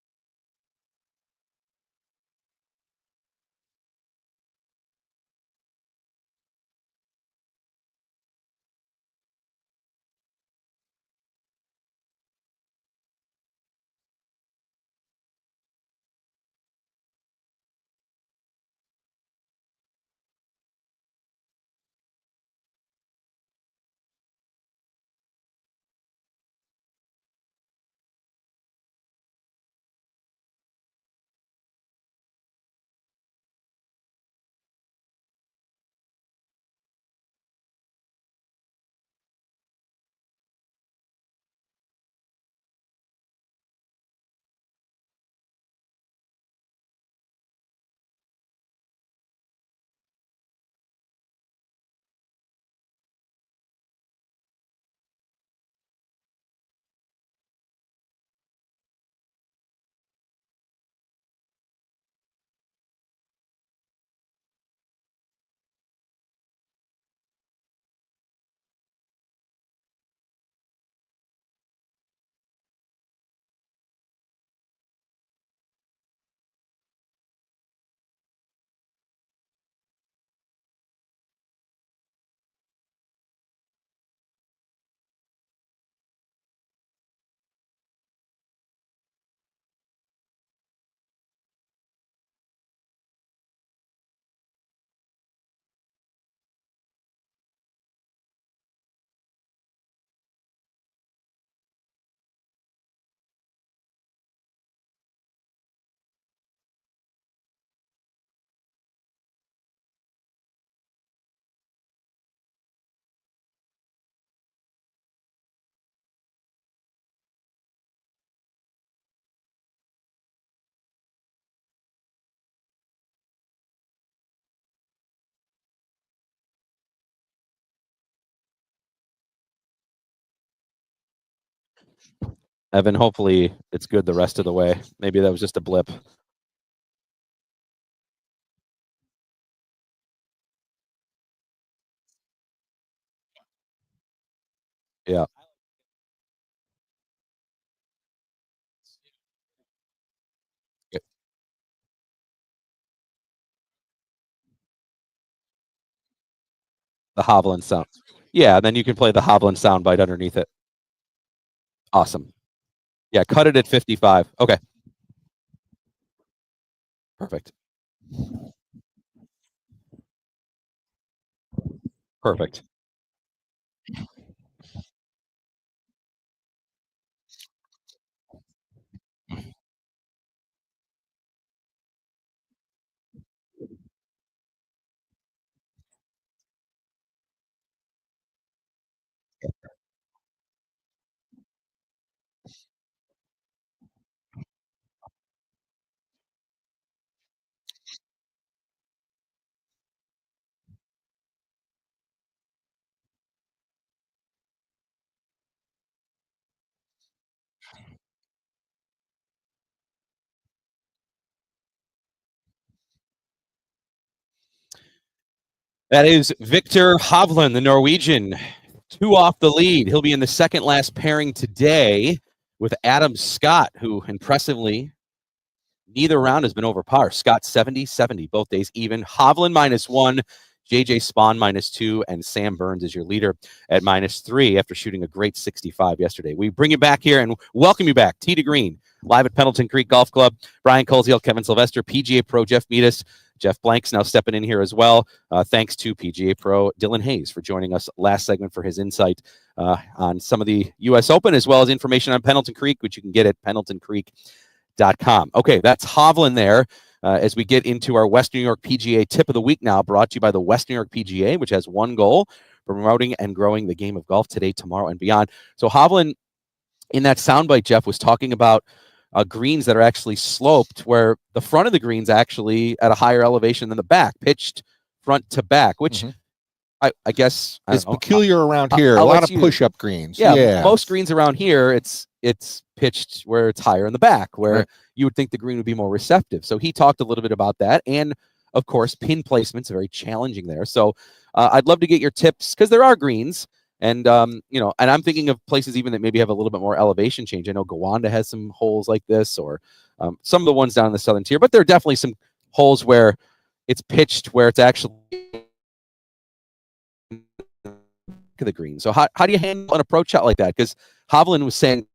Evan, hopefully it's good the rest of the way. Maybe that was just a blip. Yeah. The Hovland sound. Yeah, and then you can play the Hovland soundbite underneath it. Awesome. Yeah, cut it at 55. Okay. Perfect. Perfect. That is Victor Hovland, the Norwegian, 2 off the lead. He'll be in the second last pairing today with Adam Scott, who impressively, neither round has been over par. Scott 70-70, both days even. Hovland -1, JJ Spawn -2, and Sam Burns is your leader at -3 after shooting a great 65 yesterday. We bring you back here and welcome you back. Tee to Green, live at Pendleton Creek Golf Club. Brian Coleshill, Kevin Sylvester, PGA Pro Jeff Meadis. Jeff Blank's now stepping in here as well. Thanks to PGA Pro Dylan Hayes for joining us last segment for his insight on some of the U.S. Open, as well as information on Pendleton Creek, which you can get at pendletoncreek.com. Okay, that's Hovland there. As we get into our West New York PGA tip of the week now, brought to you by the West New York PGA, which has one goal: promoting and growing the game of golf today, tomorrow, and beyond. So Hovland, in that soundbite, Jeff, was talking about greens that are actually sloped, where the front of the green's actually at a higher elevation than the back, pitched front to back, which I guess it's peculiar around here. A lot of push-up greens. Yeah, most greens around here, it's pitched where it's higher in the back, where you would think the green would be more receptive. So he talked a little bit about that, and of course, pin placement's very challenging there. So I'd love to get your tips, because there are greens, and and I'm thinking of places even that maybe have a little bit more elevation change. I know Gowanda has some holes like this, or some of the ones down in the southern tier, but there are definitely some holes where it's pitched where it's actually the green. So how do you handle an approach shot like that? Because Hovland was saying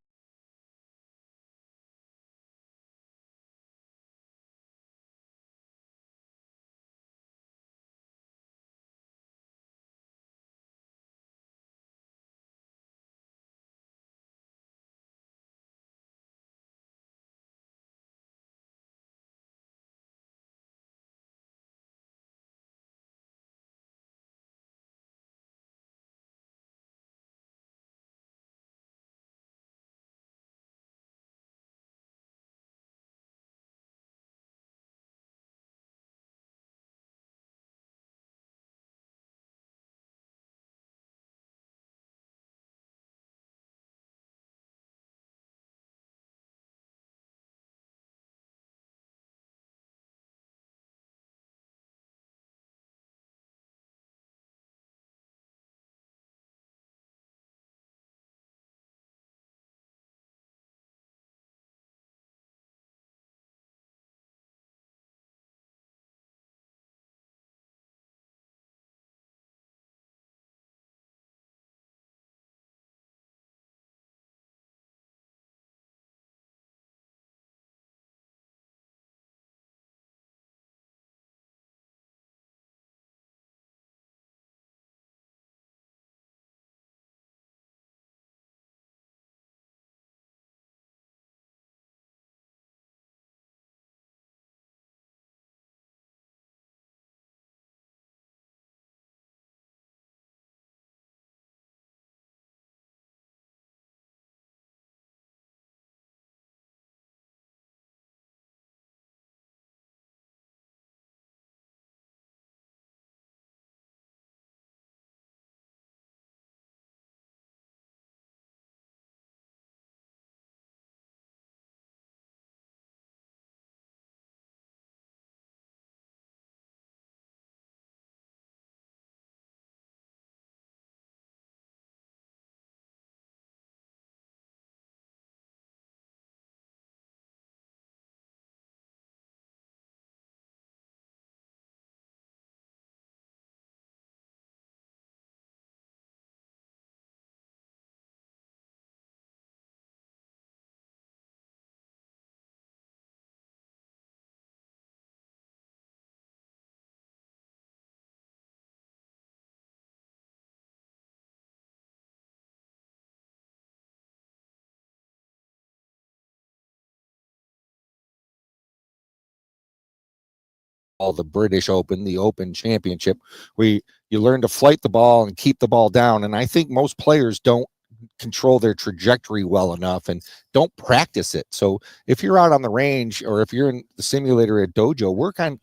the British Open, the Open Championship, where you learn to flight the ball and keep the ball down. And I think most players don't control their trajectory well enough and don't practice it. So if you're out on the range or if you're in the simulator at dojo, work on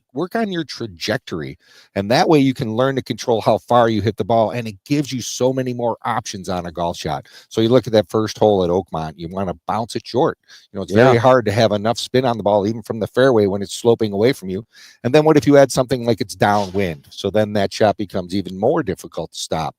your trajectory, and that way you can learn to control how far you hit the ball, and it gives you so many more options on a golf shot. So you look at that first hole at Oakmont, you want to bounce it short. It's very hard to have enough spin on the ball even from the fairway when it's sloping away from you. And then what if you add something like it's downwind? So then that shot becomes even more difficult to stop.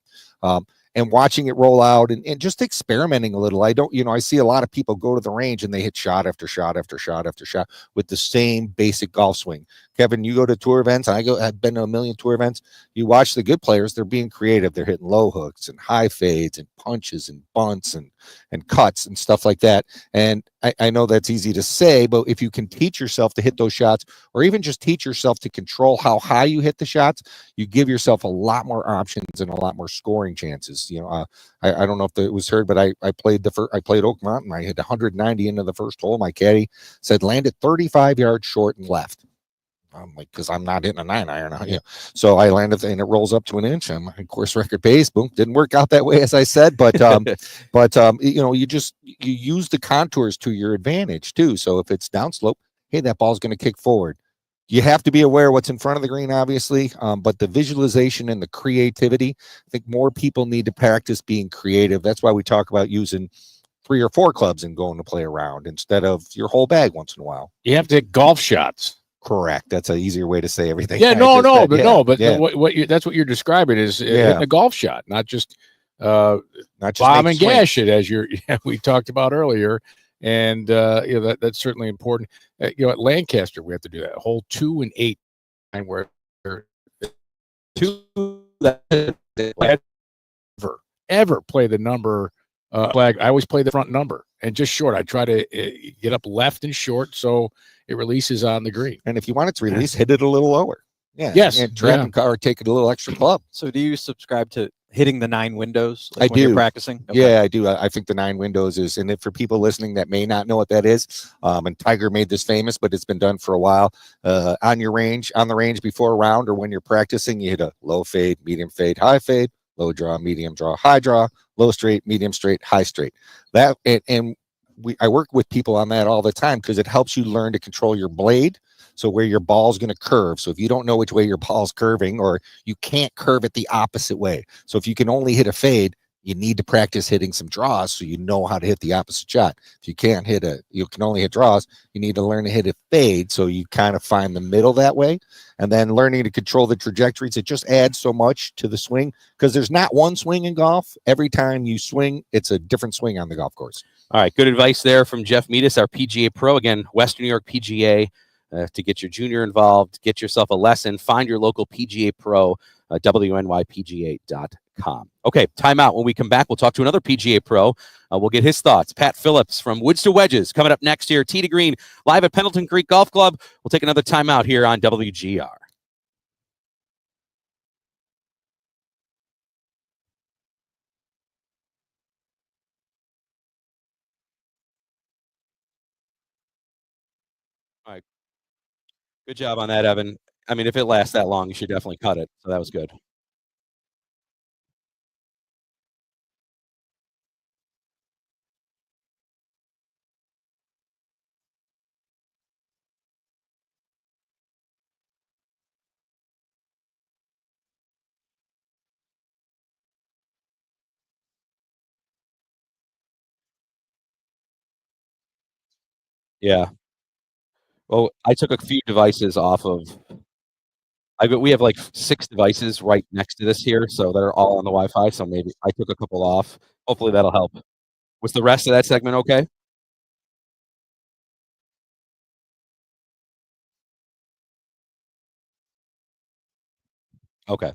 And watching it roll out and just experimenting a little. I see a lot of people go to the range and they hit shot after shot after shot after shot with the same basic golf swing. Kevin, you go to tour events, I've been to a million tour events. You watch the good players, they're being creative. They're hitting low hooks and high fades and punches and bunts and cuts and stuff like that. And I know that's easy to say, but if you can teach yourself to hit those shots, or even just teach yourself to control how high you hit the shots, you give yourself a lot more options and a lot more scoring chances. I don't know if it was heard, but I played Oakmont and I hit 190 into the first hole. My caddy said landed 35 yards short and left. I'm like, because I'm not hitting a 9-iron. So I landed and it rolls up to an inch. I'm my course record pace. Boom, didn't work out that way as I said, but you use the contours to your advantage too. So if it's downslope, hey, that ball's going to kick forward. You have to be aware of what's in front of the green, obviously, but the visualization and the creativity, I think more people need to practice being creative. That's why we talk about using 3 or 4 clubs and going to play around instead of your whole bag once in a while. You have to hit golf shots. Correct. That's an easier way to say everything. Yeah, that's what you're describing is hitting a golf shot, not just bomb and gash it, as we talked about earlier. And that's certainly important. At Lancaster, we have to do that. Hole 2 and 8, where ever play the number flag. I always play the front number and just short. I try to get up left and short so it releases on the green. And if you want it to release, hit it a little lower. Yeah. Yes. And trap and car, take it a little extra club. So do you subscribe to hitting the 9 windows I when do. you're practicing? Okay. Yeah, I do. I think the 9 windows is, and for people listening that may not know what that is, and Tiger made this famous, but it's been done for a while. On the range before a round or when you're practicing, you hit a low fade, medium fade, high fade, low draw, medium draw, high draw, low straight, medium straight, high straight. That I work with people on that all the time because it helps you learn to control your blade. So where your ball's going to curve. So if you don't know which way your ball's curving, or you can't curve it the opposite way. So if you can only hit a fade, you need to practice hitting some draws so you know how to hit the opposite shot. If you can only hit draws, you need to learn to hit a fade so you kind of find the middle that way. And then learning to control the trajectories, it just adds so much to the swing because there's not one swing in golf. Every time you swing, it's a different swing on the golf course. All right, good advice there from Jeff Meadis, our PGA pro. Again, Western New York PGA. To get your junior involved, get yourself a lesson, find your local PGA pro, wnypga.com. Okay, timeout. When we come back, we'll talk to another PGA pro. We'll get his thoughts. Pat Phillips from Woods to Wedges coming up next here. Tee to Green live at Pendleton Creek Golf Club. We'll take another timeout here on WGR. All right. Good job on that, Evan. I mean, if it lasts that long, you should definitely cut it. So that was good. Yeah. Well, I took a few devices off of. We have like 6 devices right next to this here, so they're all on the Wi-Fi. So maybe I took a couple off. Hopefully that'll help. Was the rest of that segment okay? Okay.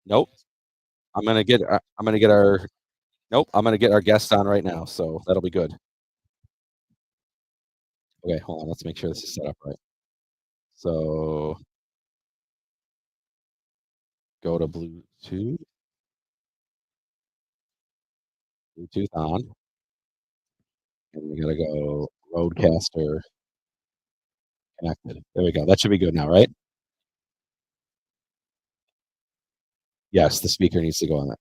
Nope. I'm gonna get our. Nope. I'm gonna get our guests on right now, so that'll be good. Okay, hold on. Let's make sure this is set up right. So go to Bluetooth on. And we gotta go Roadcaster connected. There we go. That should be good now, right? Yes, the speaker needs to go on that.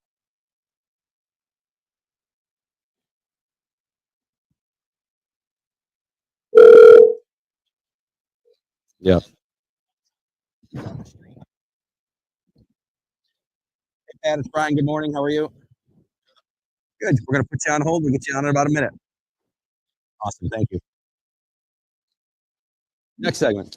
Yep. Hey, Pat, it's Brian. Good morning. How are you? Good. We're going to put you on hold. We'll get you on in about a minute. Awesome. Thank you. Next segment.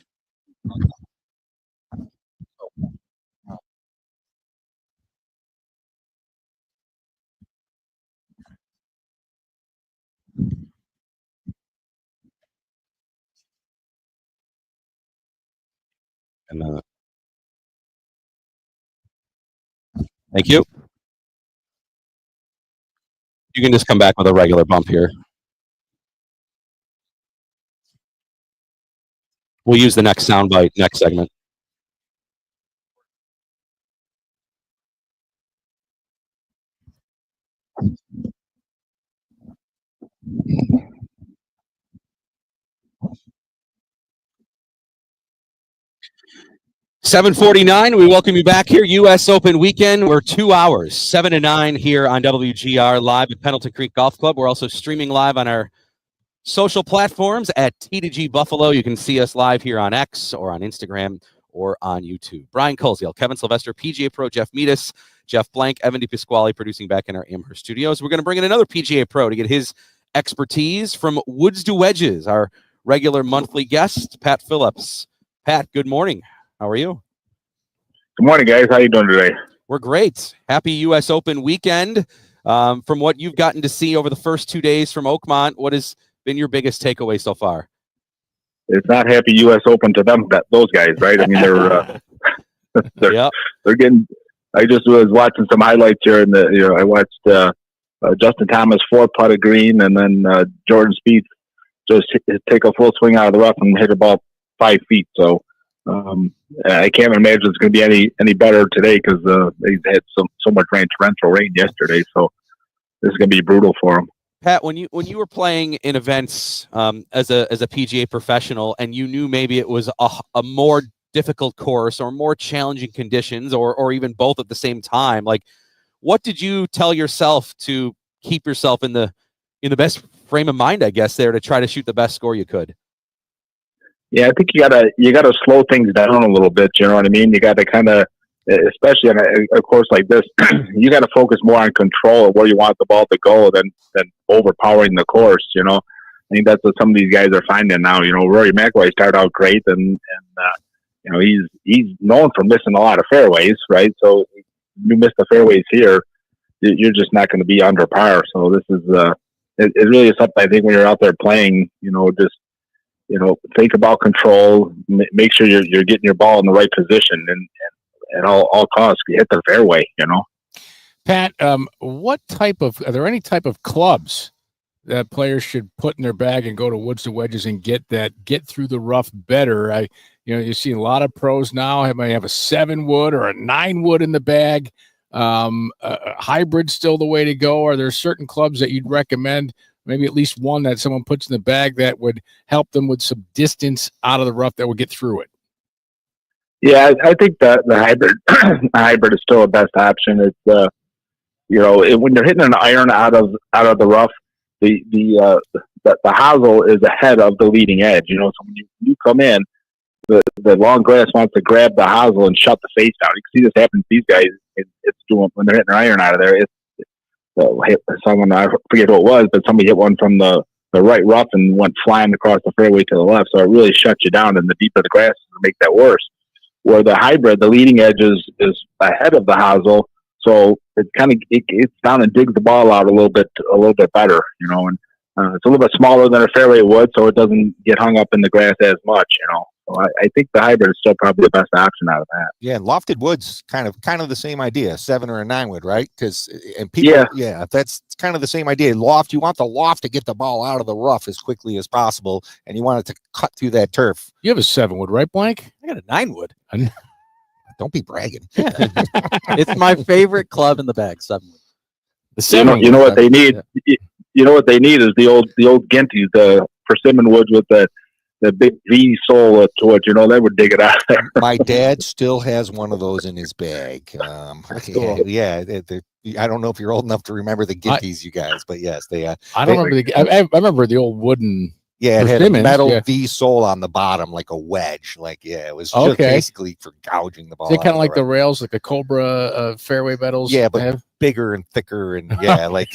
And thank you. You can just come back with a regular bump here. We'll use the next soundbite, next segment. $7:49. We welcome you back here. U.S. Open weekend. We're 2 hours, 7 to 9 here on WGR live at Pendleton Creek Golf Club. We're also streaming live on our social platforms at T2G Buffalo. You can see us live here on X or on Instagram or on YouTube. Brian Koziel, Kevin Sylvester, PGA Pro Jeff Meadis, Jeff Blank, Evan DePasquale producing back in our Amherst studios. We're going to bring in another PGA Pro to get his expertise from Woods to Wedges, our regular monthly guest, Pat Phillips. Pat, good morning. How are you? Good morning, guys. How you doing today? We're great. Happy U.S. Open weekend. From what you've gotten to see over the first 2 days from Oakmont, what has been your biggest takeaway so far? It's not happy U.S. Open to them, those guys, right? I mean, they're getting. I just was watching some highlights here, and I watched Justin Thomas 4-putt green, and then Jordan Spieth just take a full swing out of the rough and hit about 5 feet. So I can't imagine it's going to be any better today because they had so much torrential rain yesterday. So this is going to be brutal for them. Pat, when you were playing in events as a PGA professional, and you knew maybe it was a more difficult course or more challenging conditions, or even both at the same time, like what did you tell yourself to keep yourself in the best frame of mind, I guess, there to try to shoot the best score you could? Yeah, I think you gotta slow things down a little bit. You know what I mean? You got to kind of, especially on a course like this, you got to focus more on control of where you want the ball to go than overpowering the course. You know, I think that's what some of these guys are finding now. You know, Rory McIlroy started out great, and you know he's known for missing a lot of fairways, right? So you miss the fairways here, you're just not going to be under par. So this is it really is something I think when you're out there playing, you know, just think about control, make sure you're getting your ball in the right position, and at all costs, you hit the fairway, you know. Pat, are there any type of clubs that players should put in their bag and go to Woods to Wedges and get through the rough better? You see a lot of pros now may have a 7-wood or a 9-wood in the bag. Hybrid's still the way to go. Are there certain clubs that you'd recommend? Maybe at least one that someone puts in the bag that would help them with some distance out of the rough that would get through it. Yeah, I think the hybrid hybrid is still the best option. It's when you're hitting an iron out of the rough, the hosel is ahead of the leading edge. You know, so when you come in, the long grass wants to grab the hosel and shut the face down. You can see this happen to these guys. It's doing when they're hitting an iron out of there. Someone, I forget who it was, but somebody hit one from the right rough and went flying across the fairway to the left. So it really shuts you down, and the deeper the grass is to make that worse. Where the hybrid, the leading edge is ahead of the hosel, so it kind of it's down and digs the ball out a little bit better, you know. And it's a little bit smaller than a fairway wood, so it doesn't get hung up in the grass as much, you know. So I think the hybrid is still probably the best option out of that. Yeah, and lofted woods kind of the same idea, 7 or a 9 wood, right? That's kind of the same idea. Loft, you want the loft to get the ball out of the rough as quickly as possible, and you want it to cut through that turf. You have a 7-wood, right, Blank? I got a 9-wood. Don't be bragging. It's my favorite club in the bag, 7-wood. The 7. You know what they need? you know what they need is the old Ginties, the persimmon woods with the big V sole to it. You know, they would dig it out there. My dad still has one of those in his bag. cool. Yeah. I don't know if you're old enough to remember the Ginties, you guys, but yes, they. I don't remember I remember the old wooden. Yeah, it had a persimmons, metal yeah. V sole on the bottom, like a wedge. Like, yeah, it was just basically for gouging the ball. Is it kind out of like the right. rails, like the Cobra fairway metals? Yeah, but have? bigger and thicker, and yeah, like,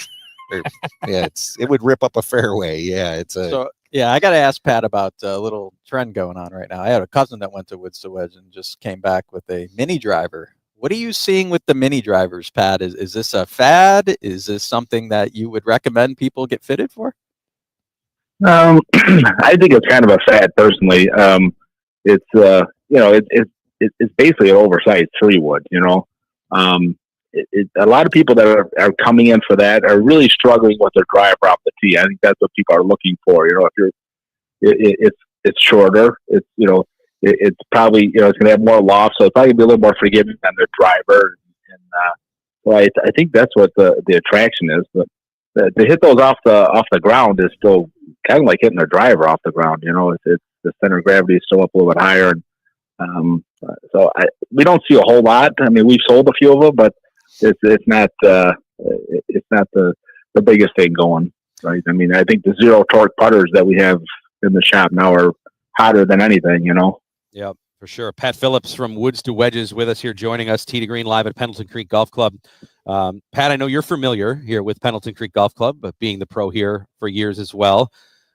yeah, it would rip up a fairway. Yeah, it's a. So yeah, I got to ask Pat about a little trend going on right now. I had a cousin that went to Woods to Wedge and just came back with a mini driver. What are you seeing with the mini drivers, Pat? Is this a fad? Is this something that you would recommend people get fitted for? I think it's kind of a fad personally. It's you know, it's basically an oversized 3-wood. You know, a lot of people that are coming in for that are really struggling with their driver off the tee. I think that's what people are looking for. You know, if it's shorter, it's, you know, it's probably, you know, it's going to have more loft, so it's probably be a little more forgiving on the driver. And so I think that's what the attraction is. But to hit those off the ground is still kind of like hitting a driver off the ground. You know, it's the center of gravity is still up a little bit higher, and so we don't see a whole lot. I mean, we've sold a few of them, but it's not the biggest thing going, right? I mean, I think the zero torque putters that we have in the shop now are hotter than anything. You know. Yeah, for sure. Pat Phillips from Woods to Wedges with us here, joining us, Tee to Green live at Pendleton Creek Golf Club. Pat, I know you're familiar here with Pendleton Creek Golf Club, but being the pro here for years as well.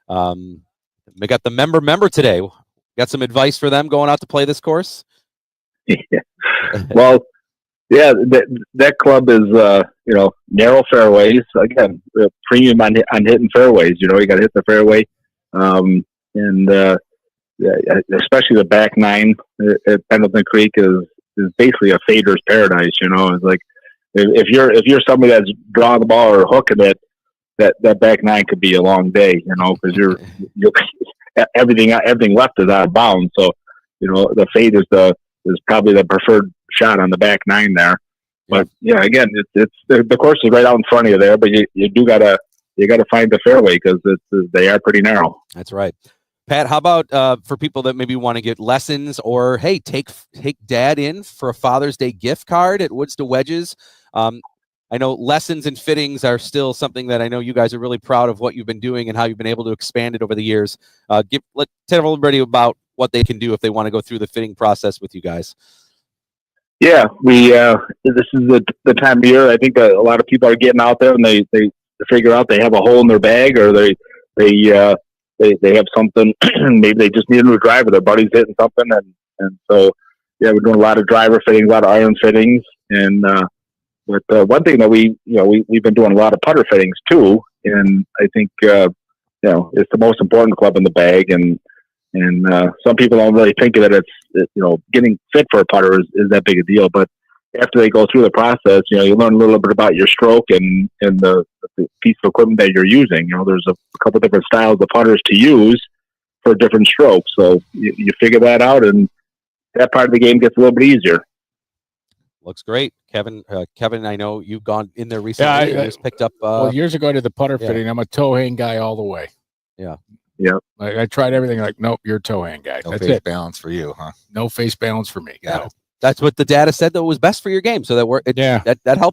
We got the member today. Got some advice for them going out to play this course? Yeah. Well, yeah, that club is, you know, narrow fairways. Again, premium on hitting fairways. You know, you got to hit the fairway. Yeah, especially the back nine at Pendleton Creek is basically a fader's paradise. You know, it's like if you're somebody that's drawing the ball or hooking it, that back nine could be a long day. You know, because you're everything left is out of bounds. So, you know, the fade is probably the preferred shot on the back nine there. But yeah, again, it's the course is right out in front of you there, but you gotta find the fairway because they are pretty narrow. That's right. Pat, how about for people that maybe want to get lessons or, hey, take dad in for a Father's Day gift card at Woods to Wedges? I know lessons and fittings are still something that I know you guys are really proud of what you've been doing and how you've been able to expand it over the years. Tell everybody about what they can do if they want to go through the fitting process with you guys. Yeah, this is the time of year. I think a lot of people are getting out there and they figure out they have a hole in their bag, or they have something. Maybe they just need a new driver. Their buddy's hitting something, and so yeah, we're doing a lot of driver fittings, a lot of iron fittings, and but one thing that we've been doing a lot of putter fittings too, and I think you know, it's the most important club in the bag, and some people don't really think that it's you know, getting fit for a putter is that big a deal, but after they go through the process, you know, you learn a little bit about your stroke and the piece of equipment that you're using. You know, there's a couple different styles of putters to use for different strokes. So you figure that out, and that part of the game gets a little bit easier. Looks great. Kevin, I know you've gone in there recently. Yeah, I just picked up. Years ago I did the putter fitting. I'm a toe hang guy all the way. Yeah. Yeah. I tried everything. Like, nope, you're a toe hang guy. No That's face it. balance for you, huh? No face balance for me. Got No. it. That's what the data said that was best for your game. So that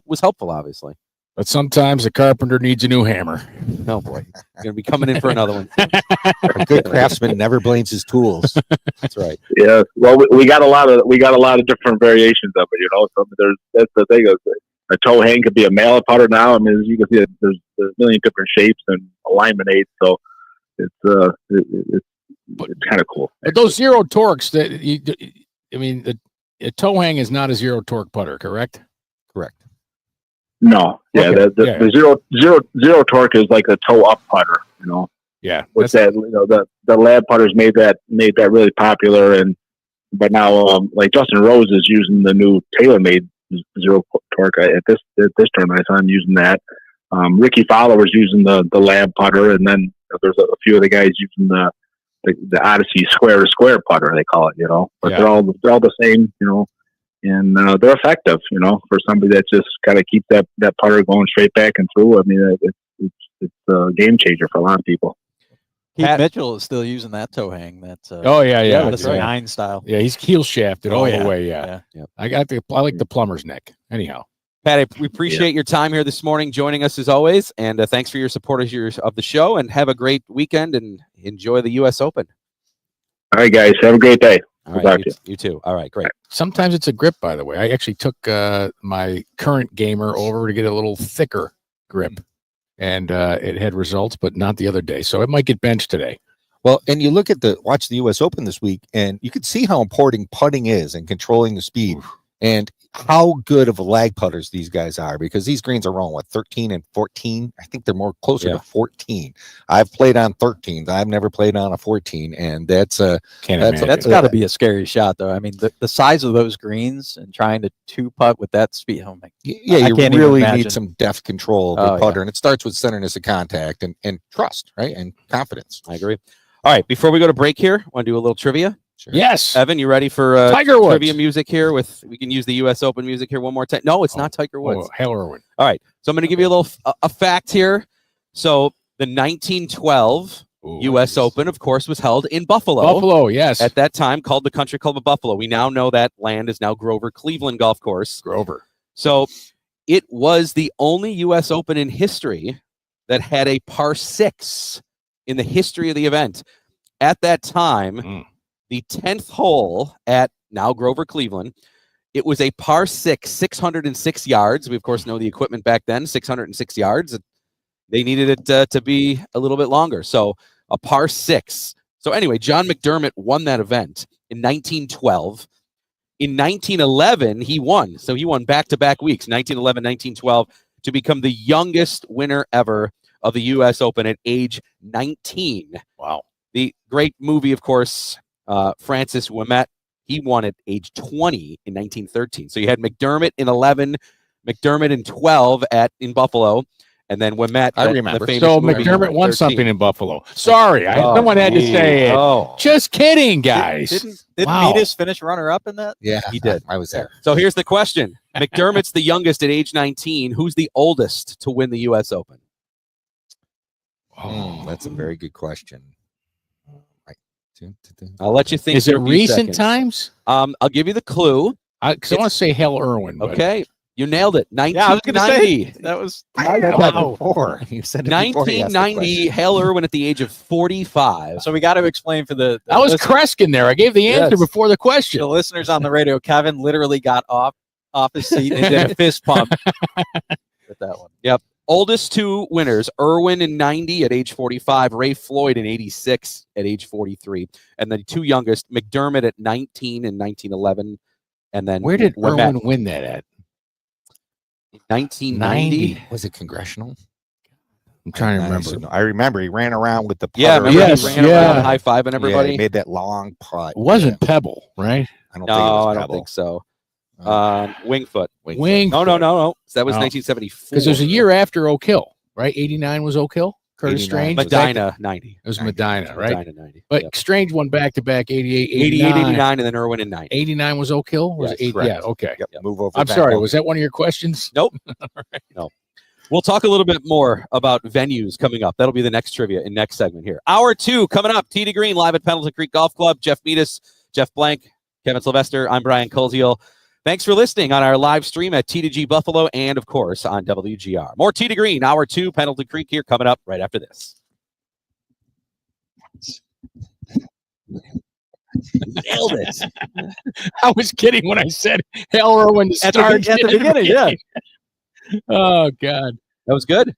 was helpful, obviously. But sometimes the carpenter needs a new hammer. Oh boy, you're gonna be coming in for another one. A good craftsman never blames his tools. That's right. Yeah. Well, we got a lot of different variations of it. You know, so that's the thing. A toe hang could be a mallet putter now. I mean, as you can see, there's a million different shapes and alignment aids. So it's kind of cool. But those zero torques a toe hang is not a zero torque putter, correct? Correct. No, yeah, Okay. the zero torque is like a toe up putter, you know. Yeah, What's that? You know, the lab putters made that really popular, but now like Justin Rose is using the new TaylorMade zero torque at this tournament. I saw him using that. Ricky Fowler's using the lab putter, and then there's a few of the guys using the Odyssey square to square putter, they call it, you know. But they're all the same, you know. And they're effective, you know, for somebody that just got to keep that putter going straight back and through. I mean, a game changer for a lot of people. Keith Pat- Mitchell is still using that toe hang. That's Oh yeah, yeah, that's right. 9 style. Yeah, he's heel shafted all the way. Yeah. yeah. I like the plumber's neck. Anyhow, Pat, we appreciate your time here this morning, joining us as always, and thanks for your support of the show. And have a great weekend and enjoy the U.S. Open. All right, guys, have a great day. All Good right, luck to you too. All right, great. sometimes it's a grip. By the way, I actually took my current gamer over to get a little thicker grip, and it had results, but not the other day. So it might get benched today. Well, and you look at watch the U.S. Open this week, and you can see how important putting is and controlling the speed, and how good of lag putters these guys are, because these greens are rolling 13 and 14. I think they're more closer to 14. I've played on 13s. I've never played on a 14, and that's That's got to be a scary shot, though. I mean, the size of those greens and trying to 2-putt with that speed. Oh my! Yeah, I you can't even really imagine. need some deft control of the putter, and it starts with centerness of contact and trust, right, and confidence. I agree. All right, before we go to break here, want to do a little trivia? Sure. Yes. Evan, you ready for Tiger Woods. trivia music here? We can use the U.S. Open music here one more time. No, it's not Tiger Woods. Oh, Hale Irwin. All right, so I'm going to give you a little a fact here. So the 1912 U.S. Open, of course, was held in Buffalo. Buffalo, yes. At that time, called the Country Club of Buffalo. We now know that land is now Grover Cleveland Golf Course. Grover. So it was the only U.S. Open in history that had a par 6 in the history of the event. At that time, the 10th hole at now Grover Cleveland, it was a par 6, 606 yards. We, of course, know the equipment back then, 606 yards. They needed it to be a little bit longer. So a par 6. So anyway, John McDermott won that event in 1912. In 1911, he won. So he won back-to-back weeks, 1911, 1912, to become the youngest winner ever of the U.S. Open at age 19. Wow. The great movie, of course, Francis Ouimet, he won at age 20 in 1913. So you had McDermott in 11, McDermott in 12 in Buffalo, and then Ouimet. I remember. So McDermott won 13. something in Buffalo. Sorry, someone had to say it. Oh. Just kidding, guys. Didn't Wow. Metis finish runner-up in that? Yeah, He did. I was there. So here's the question. McDermott's the youngest at age 19. Who's the oldest to win the U.S. Open? That's a very good question. I'll let you think. Is it for a few recent seconds. times? I'll give you the clue. Because I want to say Hale Irwin. But Okay. You nailed it. Yeah, I was going to 1990. say that was. Before. You said it before he asked the 1990, question. Hale Irwin at the age of 45. So we got to explain for the I was listen- Kreskin there. I gave the answer Yes. before the question. the listeners on the radio. Kevin literally got off his seat and did a fist pump with that one. Oldest two winners, Irwin in 90 at age 45, Ray Floyd in 86 at age 43. And the two youngest, McDermott at 19 in 1911. And then Where did Ouimet Irwin win that at? in 1990. Was it congressional? I'm trying to remember. I remember he ran around with the putter. Yeah, remember Yes, he ran yeah. around high-fiving Yeah, everybody? he made that long putt. It wasn't Yeah. Pebble, right? I don't No, think it was I don't Pebble. think so. Uh, Wingfoot. Wing. No. So that was No. 1974. Because there's a year after Oak Hill, right? 89 was Oak Hill. Curtis 89. Strange. Medina 90. It was Medina, right? Medina 90. But Yep. Strange won back to back 88, 88, 89. 89, and then Irwin in 90. 89 was Oak Hill? Was Yes, it eight? correct. Yeah, okay. Yep, move over. I'm back sorry. over. Was that one of your questions? We'll talk a little bit more about venues coming up. That'll be the next trivia in next segment here. Hour 2 coming up. Tee to Green live at Pendleton Creek Golf Club. Jeff Metis, Jeff Blank, Kevin Sylvester. I'm Brian Koziel. Thanks for listening on our live stream at T2G Buffalo and, of course, on WGR. More Tee to Green, Hour 2, Pendleton Creek here coming up right after this. Nailed it. I was kidding when I said Hale Irwin to At start. the beginning, yeah. Oh, God. That was good.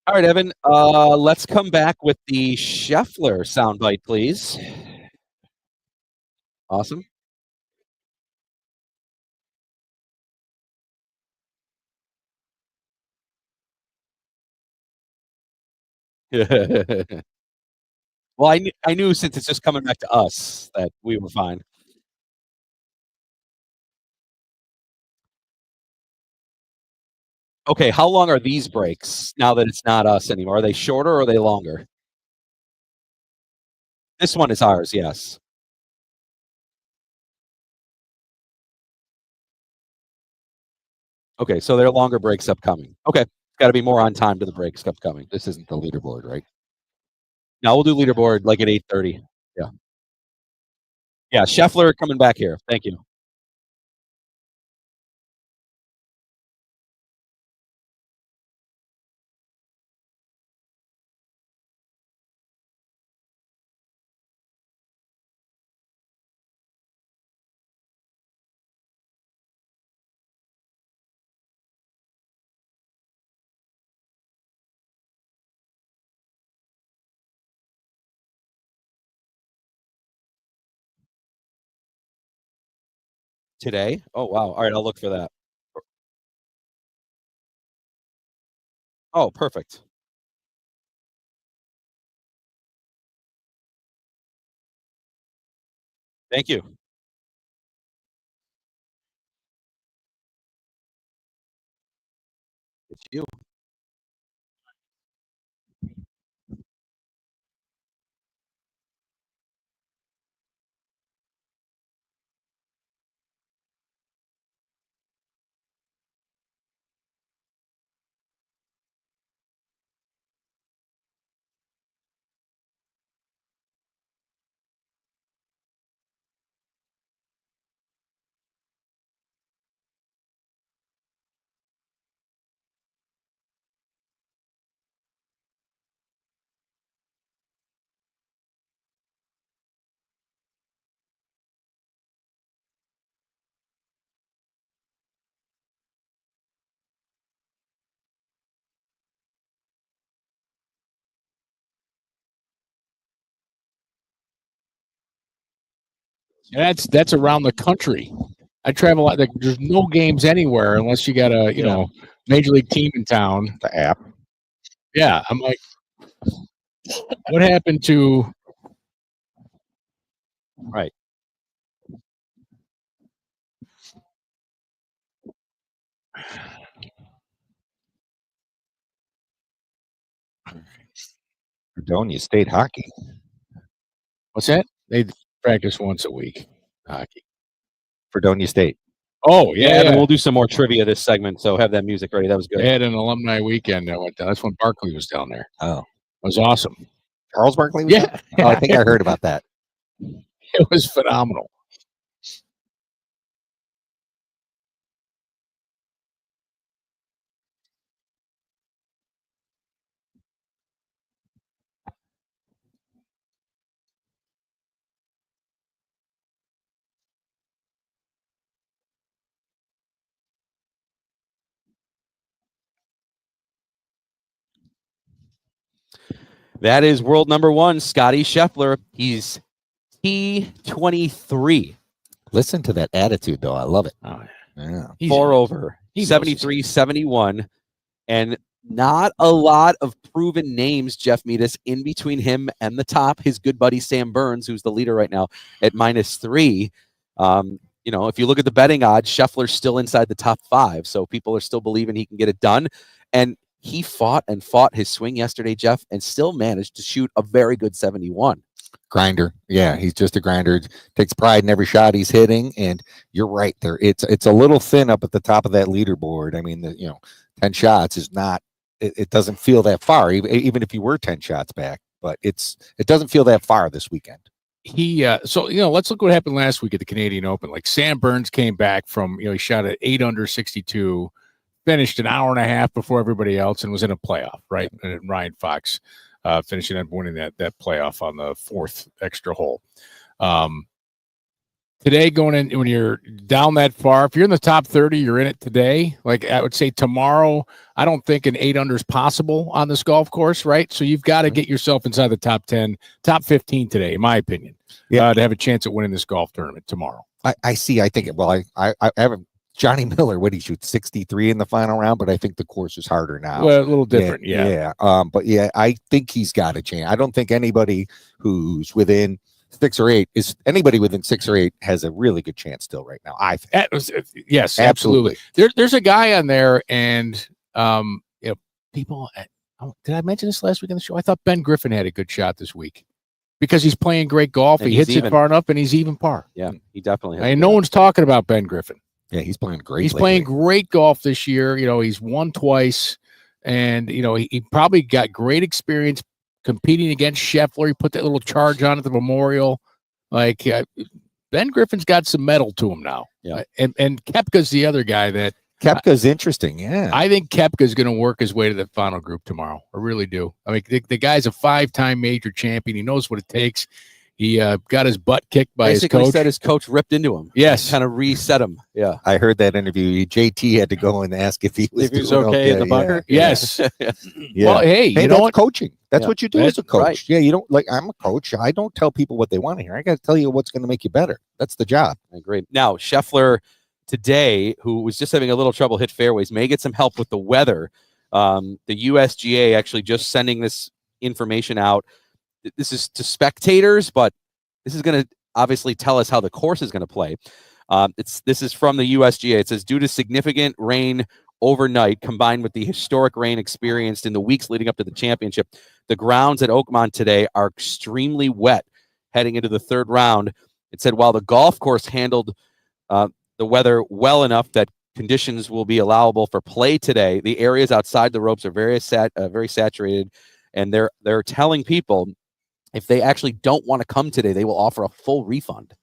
All right, Evan. Let's come back with the Scheffler soundbite, please. Awesome. Well, I knew since it's just coming back to us that we were fine. Okay, how long are these breaks now that it's not us anymore? Are they shorter or are they longer? This one is ours, yes. Okay, so there are longer breaks upcoming. Okay, it's got to be more on time to the breaks upcoming. This isn't the leaderboard, right? Now we'll do leaderboard like at 8:30. Yeah. Yeah, Scheffler coming back here. Thank you. Today? Oh, wow. All right, I'll look for that. Oh, perfect. Thank you. It's you. That's around the country. I travel. Like, there's no games anywhere unless you got a major league team in town. The app. Yeah, I'm like, what happened to? Right. Fredonia State hockey. What's that? They practice once a week. Hockey. Fredonia State. Oh Yeah, Evan, we'll do some more trivia this segment, so have that music ready. That was good. They had an alumni weekend. I went down. That's when Barkley was down there. Oh, it was awesome. Charles Barkley? Yeah. Oh, I think I heard about that. It was phenomenal. That is world number one, Scotty Scheffler. He's T23. Listen to that attitude, though. I love it. Oh, Yeah. Four over, he 73, 71. And not a lot of proven names, Jeff Meadis, in between him and the top. His good buddy Sam Burns, who's the leader right now at -3. If you look at the betting odds, Scheffler's still inside the top 5. So people are still believing he can get it done. And he fought his swing yesterday, Jeff, and still managed to shoot a very good 71. Grinder. Yeah, he's just a grinder. Takes pride in every shot he's hitting. And you're right there. It's a little thin up at the top of that leaderboard. I mean, 10 shots is not, it doesn't feel that far, even if you were 10 shots back, but it doesn't feel that far this weekend. Let's look what happened last week at the Canadian Open. Like Sam Burns came back from, he shot at 8 under 62, finished an hour and a half before everybody else and was in a playoff, right? And Ryan Fox finishing up winning that playoff on the 4th extra hole. Today, going in, when you're down that far, if you're in the top 30, you're in it today. Like I would say tomorrow, I don't think an 8 under is possible on this golf course, right? So you've got to get yourself inside the top 10, top 15 today, in my opinion, to have a chance at winning this golf tournament tomorrow. I have Johnny Miller. What did he shoot? 63 in the final round, but I think the course is harder now. Well, a little different, yeah. But yeah, I think he's got a chance. I don't think anybody who's within 6 or 8 anybody within 6 or 8 has a really good chance still right now. I think. Yes, absolutely. There's a guy on there, and people. Did I mention this last week on the show? I thought Ben Griffin had a good shot this week. because he's playing great golf. And He he's hits it even. far enough, and he's even par. Yeah, he definitely has. And no one's talking about Ben Griffin. Yeah, he's playing great. He's lately. playing great golf this year. He's won twice, and he probably got great experience competing against Scheffler. He put that little charge on at the Memorial. Like Ben Griffin's got some mettle to him now. Yeah. And Koepka's the other guy that Koepka's interesting. Yeah, I think Koepka's going to work his way to the final group tomorrow. I really do. I mean, the guy's a 5-time major champion. He knows what it takes. He got his butt kicked by Basically his coach. said his coach ripped into him. Yes. Kind of reset him. Yeah. I heard that interview. JT had to go and ask if he was, doing okay in the bunker. Yes. Yeah. Well, hey, you know that's what? coaching. That's Yeah. what you do That's as a coach. right. Yeah, you don't like. I'm a coach. I don't tell people what they want to hear. I got to tell you what's going to make you better. That's the job. I agree. Now, Scheffler today, who was just having a little trouble hit fairways, may get some help with the weather. The USGA actually just sending this information out. This is to spectators, but this is going to obviously tell us how the course is going to play. This is from the USGA. It says, due to significant rain overnight combined with the historic rain experienced in the weeks leading up to the championship, the grounds at Oakmont today are extremely wet heading into the third round. It said, while the golf course handled the weather well enough that conditions will be allowable for play today, the areas outside the ropes are very saturated, and they're telling people if they actually don't want to come today, they will offer a full refund.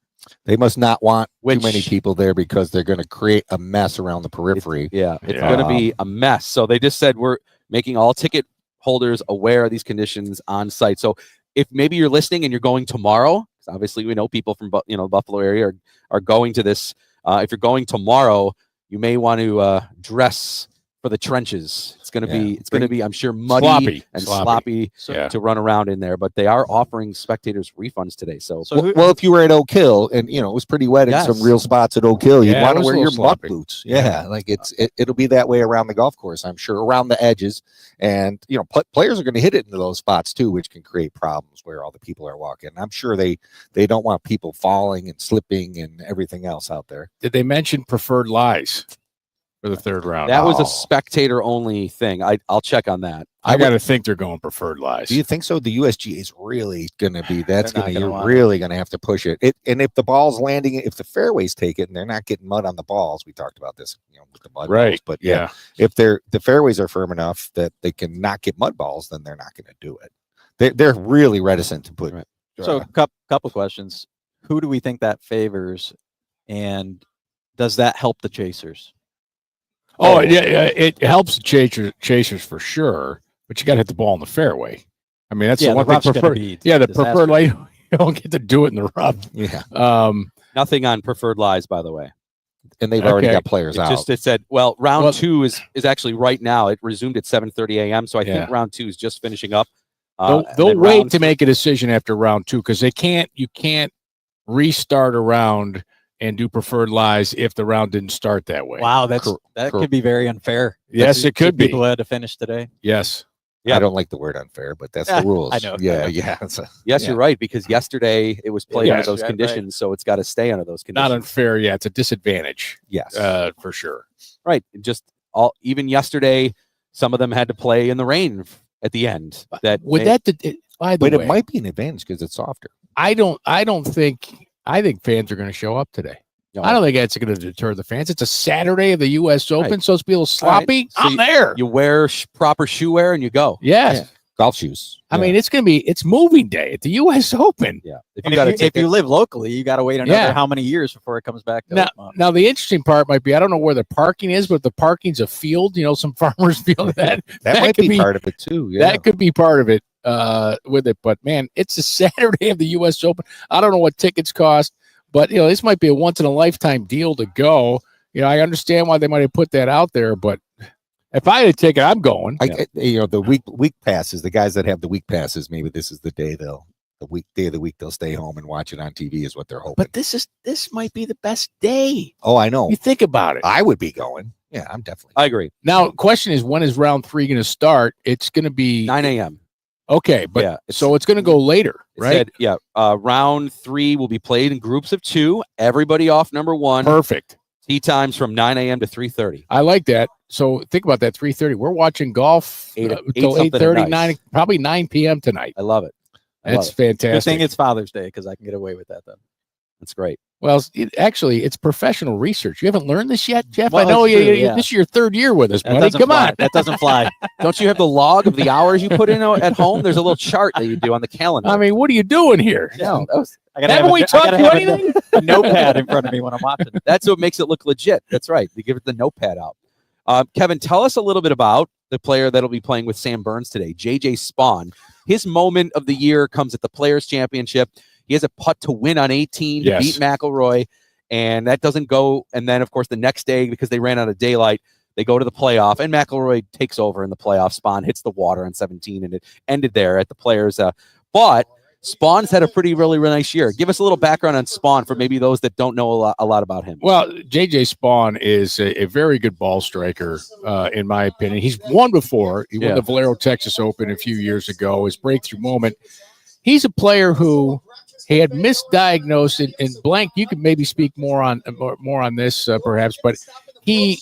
They must not want Which- too many people there because they're going to create a mess around the periphery. It's Yeah. going to be a mess. So they just said we're making all ticket holders aware of these conditions on site. So if maybe you're listening and you're going tomorrow, 'cause obviously we know people from Buffalo area are going to this. If you're going tomorrow, you may want to dress for the trenches. It's going to be I'm sure muddy and sloppy Yeah. to run around in there. But they are offering spectators refunds today. So Well, if you were at Oak Hill and it was pretty wet in Yes. some real spots at Oak Hill, you'd Yeah, it want to was a wear little your sloppy. muck boots. Yeah, like it'll be that way around the golf course, I'm sure, around the edges, and players are going to hit it into those spots too, which can create problems where all the people are walking. I'm sure they don't want people falling and slipping and everything else out there. Did they mention preferred lies for the third round? that was Oh. a spectator only thing. I'll check on that. I got to think they're going preferred lies. Do you think so? The USGA is really going to be. That's They're not going to. gonna You're want really going to have to push it. And if the ball's landing, if the fairways take it, and they're not getting mud on the balls, we talked about this, with the mud Right. balls. But Yeah. if the fairways are firm enough that they can not get mud balls, then they're not going to do it. They're really reticent to put. Right. So, couple questions. Who do we think that favors, and does that help the chasers? Oh, yeah, it helps the chasers for sure, but you got to hit the ball in the fairway. I mean, that's Yeah, the one the rough's thing. gonna Preferred, be yeah, the disastrous. preferred light, you don't get to do it in the rough. Yeah, Nothing on preferred lies, by the way. and they've already Okay. got players out. It said, well, round Well- 2 is actually right now. It resumed at 7:30 a.m. So I Yeah. think round 2 is just finishing up. They'll And then wait round to three- make a decision after round 2 because you can't restart a round and do preferred lies if the round didn't start that way. Wow, that Cor- could be very unfair. Yes, it could be. People had to finish today. Yes. Yeah. I don't like the word unfair, but that's Yeah, the rules. I know. Yeah, yeah. So, Yes, yeah. you're right, because yesterday it was played Yes, under those right, conditions, so it's got to stay under those conditions. Not unfair. Yeah, it's a disadvantage Yes. for sure. Right. Even yesterday, some of them had to play in the rain at the end. By the By the but way, it might be an advantage because it's softer. I think fans are going to show up today. I don't think that's going to deter the fans. It's a Saturday of the U.S. Open, Right. so it's be a little sloppy. So I'm there. You wear proper shoe wear and you go. Yes. Yeah. Golf shoes. I mean, it's moving day at the U.S. Open. Yeah. If And you got a if ticket, you live locally, you got to wait another Yeah. how many years before it comes back to Oakmont? Now, the interesting part might be I don't know where the parking is, but if the parking's a field. Some farmers field that That might could be part of it too. Yeah. that could be part of it with it. But man, it's a Saturday of the U.S. Open. I don't know what tickets cost, but this might be a once in a lifetime deal to go. I understand why they might have put that out there, but if I had a ticket, I'm going. The week passes. The guys that have the week passes, maybe this is the day day of the week they'll stay home and watch it on TV is what they're hoping. But this might be the best day. Oh, I know. You think about it. I would be going. Yeah, I'm definitely. I agree. Now, question is, when is round 3 going to start? It's going to be 9 a.m. okay, but Yeah, so it's going to go later, It right? said, round 3 will be played in groups of 2. Everybody off number 1. Perfect. Tee times from 9 a.m. to 3:30. I like that. So think about that. 3:30. We're watching golf Eight till something at 8:30, night. 9, probably 9 p.m. tonight. I love it. That's Good fantastic. thing it's Father's Day because I can get away with that then. That's great. Well, actually, it's professional research. You haven't learned this yet, Jeff? Well, I know it's true, yeah. this is your third year with us, That buddy. doesn't Come fly. on. That doesn't fly. Don't you have the log of the hours you put in at home? There's a little chart that you do on the calendar. I mean, what are you doing here? no, that was, I gotta Haven't have we I taught gotta you have anything? a notepad in front of me when I'm watching. that's what makes it look legit. That's right. They give it the notepad out. Kevin, tell us a little bit about the player that'll be playing with Sam Burns today, JJ Spawn. His moment of the year comes at the Players' Championship. He has a putt to win on 18 to beat McIlroy, and that doesn't go. And then, of course, the next day, because they ran out of daylight, they go to the playoff, and McIlroy takes over in the playoff. Spawn hits the water on 17, and it ended there at the Players. But Spawn's had a really nice year. Give us a little background on Spawn for maybe those that don't know a lot about him. Well, JJ Spawn is a very good ball striker, in my opinion. He's won before. He won the Valero Texas Open a few years ago. His breakthrough moment. He's a player who he had misdiagnosed, and Blank, you could maybe speak more on this perhaps, but he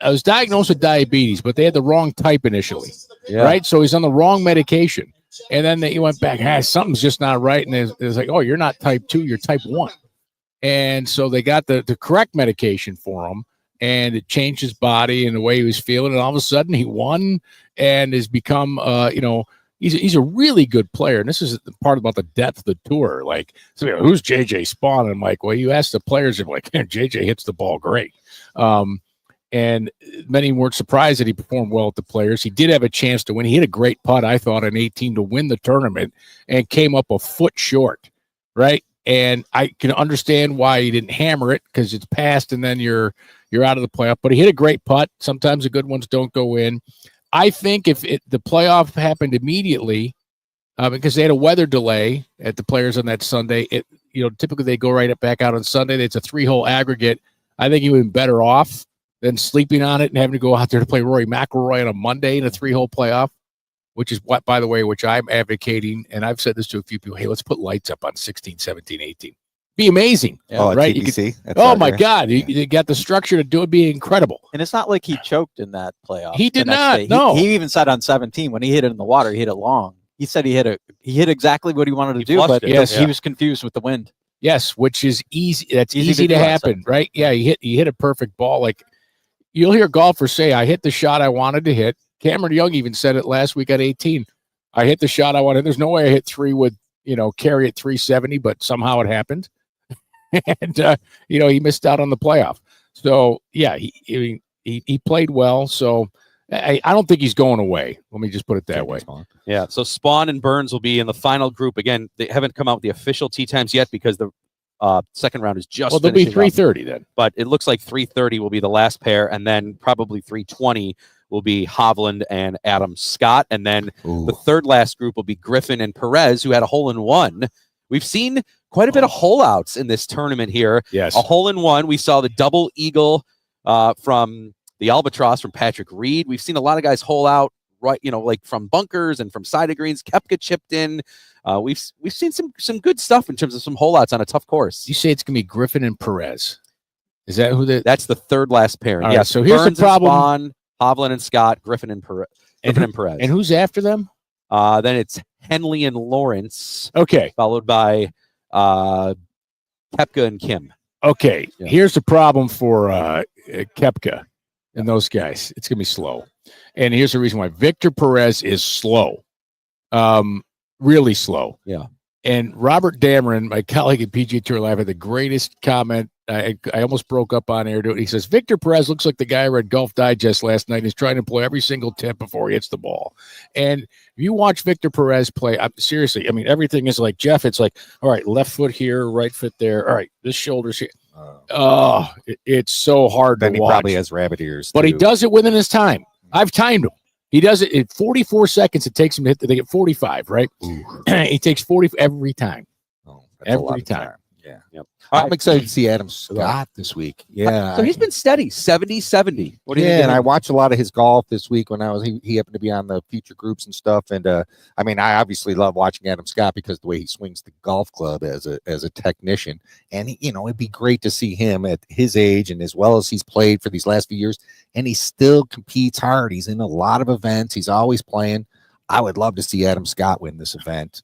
was diagnosed with diabetes, but they had the wrong type initially, right? So he's on the wrong medication. And then he went back, something's just not right. And it's like, oh, you're not type 2, you're type 1. And so they got the correct medication for him, and it changed his body and the way he was feeling. And all of a sudden he won and has become, he's a really good player. And this is the part about the depth of the tour. Like, so who's JJ Spawn? And I'm like, well, you ask the players, they're like, JJ hits the ball great. And many weren't surprised that he performed well at the Players. He did have a chance to win. He hit a great putt, I thought, on 18 to win the tournament and came up a foot short, right? And I can understand why he didn't hammer it because it's passed and then you're out of the playoff. But he hit a great putt. Sometimes the good ones don't go in. I think if the playoff happened immediately, because they had a weather delay at the Players on that Sunday, typically they go right back out on Sunday. It's a 3-hole aggregate. I think he would have been better off than sleeping on it and having to go out there to play Rory McIlroy on a Monday in a 3-hole playoff, which is what, by the way, which I'm advocating. And I've said this to a few people. Hey, let's put lights up on 16, 17, 18. Be amazing. Yeah, right? TBC. Oh my God. You got the structure to do it, be incredible. And it's not like he choked in that playoff. He did not. Day. No. He even said on 17 when he hit it in the water, he hit it long. He said he hit exactly what he wanted to do, but he was confused with the wind. Yes, which is easy. That's easy to happen, right? Yeah, he hit a perfect ball. Like, you'll hear golfers say, I hit the shot I wanted to hit. Cameron Young even said it last week at 18. I hit the shot I wanted. There's no way I hit 3 with, carry at 370, but somehow it happened. And, he missed out on the playoff. So, yeah, he played well. So I don't think he's going away. Let me just put it that way. Yeah, so Spawn and Burns will be in the final group. Again, they haven't come out with the official tee times yet because the second round is just they'll be 3:30 then. But it looks like 3:30 will be the last pair, and then probably 3:20 will be Hovland and Adam Scott. And then the third last group will be Griffin and Perez, who had a hole-in-one. We've seen quite a bit of hole-outs in this tournament here. Yes. A hole-in-one. We saw the double eagle from the Albatross from Patrick Reed. We've seen a lot of guys hole out, right? Like from bunkers and from side of greens. Koepka chipped in. We've seen some good stuff in terms of some hole outs on a tough course. You say it's gonna be Griffin and Perez. Is that who that's the third last pairing? Yeah. So here's Burns the problem: and Spawn, Hovland and Scott, Griffin and Perez. And who's after them? Then it's Henley and Lawrence. Okay. Followed by Koepka and Kim. Okay. Yeah. Here's the problem for Koepka and those guys. It's gonna be slow. And here's the reason why. Victor Perez is slow. Really slow. Yeah. And Robert Dameron, my colleague at PGA Tour Live, had the greatest comment. I almost broke up on air. He says, Victor Perez looks like the guy I read Golf Digest last night. He's trying to employ every single tip before he hits the ball. And if you watch Victor Perez play, seriously, I mean, everything is like, Jeff, it's like, all right, left foot here, right foot there. All right, this shoulder's here. It's so hard then to he watch. Probably has rabbit ears. But he does it within his time. I've timed him. He does it in 44 seconds. It takes him to hit. They get 45, right? He takes 40 every time. Every time. Yeah. Yep. I'm excited to see Adam Scott this week. Yeah. So he's been steady, 70-70. What do you think? And I watched a lot of his golf this week when he happened to be on the future groups and stuff. And I obviously love watching Adam Scott because the way he swings the golf club as a technician. And it'd be great to see him at his age and as well as he's played for these last few years. And he still competes hard. He's in a lot of events. He's always playing. I would love to see Adam Scott win this event.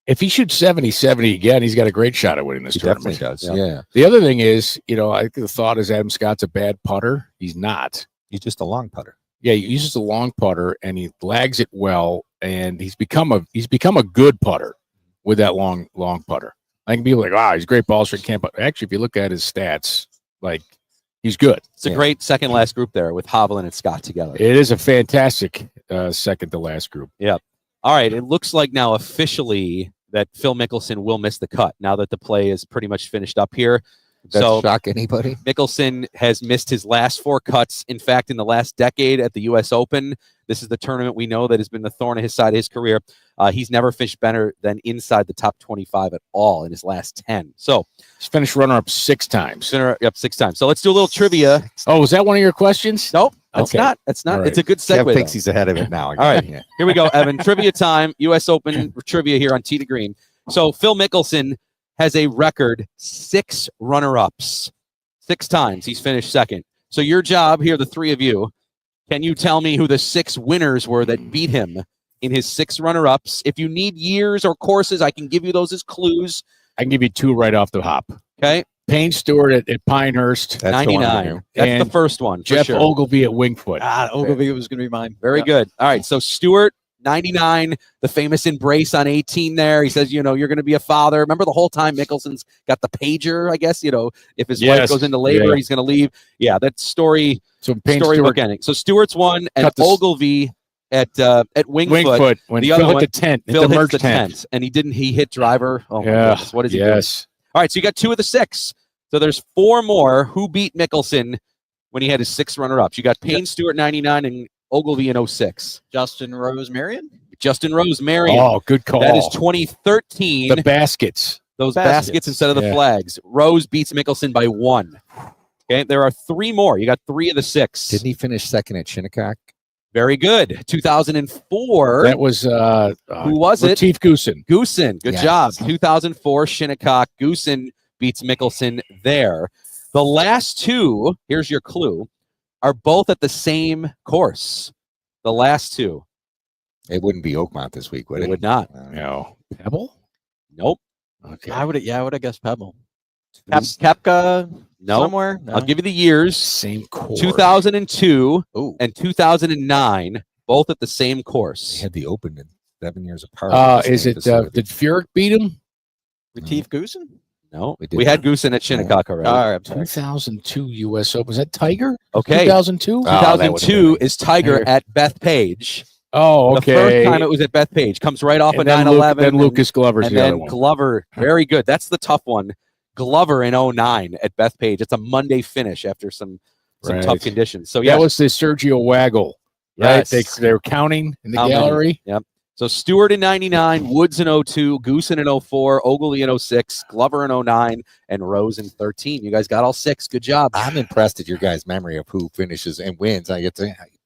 If he shoots 70 again, he's got a great shot at winning this He tournament. definitely does. Yeah. The other thing is, I think the thought is Adam Scott's a bad putter. He's not. He's just a long putter. Yeah, he uses a long putter and he lags it well, and he's become a good putter with that long putter. I think people are like, he's a great ball strike, can't putt. Actually, if you look at his stats, like he's good. It's a great second last group there with Hovland and Scott together. It is a fantastic second to last group. Yep. All right. It looks like now officially that Phil Mickelson will miss the cut now that the play is pretty much finished up here. Does that So shock anybody? Mickelson has missed his last 4 cuts. In fact, in the last decade at the U.S. Open, this is the tournament we know that has been the thorn in his side of his career. He's never finished better than inside the top 25 at all in his last 10. So He's finished runner-up 6 times. up 6 times. So let's do a little trivia. Oh, was that one of your questions? Nope, that's Okay. not. That's not. All right. It's a good Kev segue. thinks though. he's ahead of it now. All right. Yeah. Here we go, Evan. Trivia time. U.S. Open trivia here on Tee to Green. So Phil Mickelson has a record 6 runner-ups. 6 times he's finished second. So your job here, the 3 of you, can you tell me who the 6 winners were that beat him in his 6 runner-ups? If you need years or courses, I can give you those as clues. I can give you 2 right off the hop. Okay, Payne Stewart at Pinehurst. That's the one I 99. knew. That's And the first one. For Jeff sure. Ogilvy at Wingfoot. Ogilvy was going to be mine. Very good. All right. So Stewart, 99, the famous embrace on 18 there. He says, you're going to be a father. Remember the whole time Mickelson's got the pager, I guess, if his wife Yes. goes into labor, Yeah. he's going to leave. Yeah, that story Payne storybook Stewart ending. So Stewart's one and cut the s- Ogilvy at Wingfoot. Wingfoot when The Phil other hit one, the tent. Phil the hits merge the tent. 10th, and he hit driver. Oh my Yeah. goodness, what is he doing? Yes. All right, so you got 2 of the 6. So there's 4 more. Who beat Mickelson when he had his 6 runner-ups? You got Payne Stewart 99 and Ogilvy in 06. Justin Rose Marion. Justin Rose Marion. Oh, good call. That is 2013. the baskets. Those baskets instead of the Yeah. flags. Rose beats Mickelson by 1. Okay, there are 3 more. You got 3 of the 6. Didn't he finish second at Shinnecock? Very good. 2004. That was Who was it? Retief Goosen. Goosen. Good Yes. job. 2004 Shinnecock. Goosen beats Mickelson there. The last 2, here's your clue, are both at the same course. The last 2. It wouldn't be Oakmont this week, would it? It would not. No. Pebble? Nope. Okay. I would have guessed Pebble. This- Kepka No. somewhere. No. I'll give you the years. Same course. 2002 Ooh. and 2009, both at the same They course. had the Open in 7 years apart. at the Is same it facility. did Furyk beat him? Retief Goosen. No, We did we had not. Goosen at Shinnecock already. All right. I'm sorry. 2002 U.S. Open. Was that Tiger? Okay, 2002. that would've 2002 been- is Tiger Tiger. at Bethpage. Oh, okay. The first time it was at Bethpage. Comes right off and of then 9/11. then Lucas Glover's and the other then one. Glover. Very good. That's the tough one. Glover in 09 at Bethpage. It's a Monday finish after some Right. tough conditions. So yeah, That was the Sergio Waggle. Right? yes. They were counting in the How many? gallery. So Stewart in 99, Woods in 02, Goosen in 04, Ogilvy in 06, Glover in 09, and Rose in 13. You guys got all 6. Good job. I'm impressed at your guys' memory of who finishes and wins.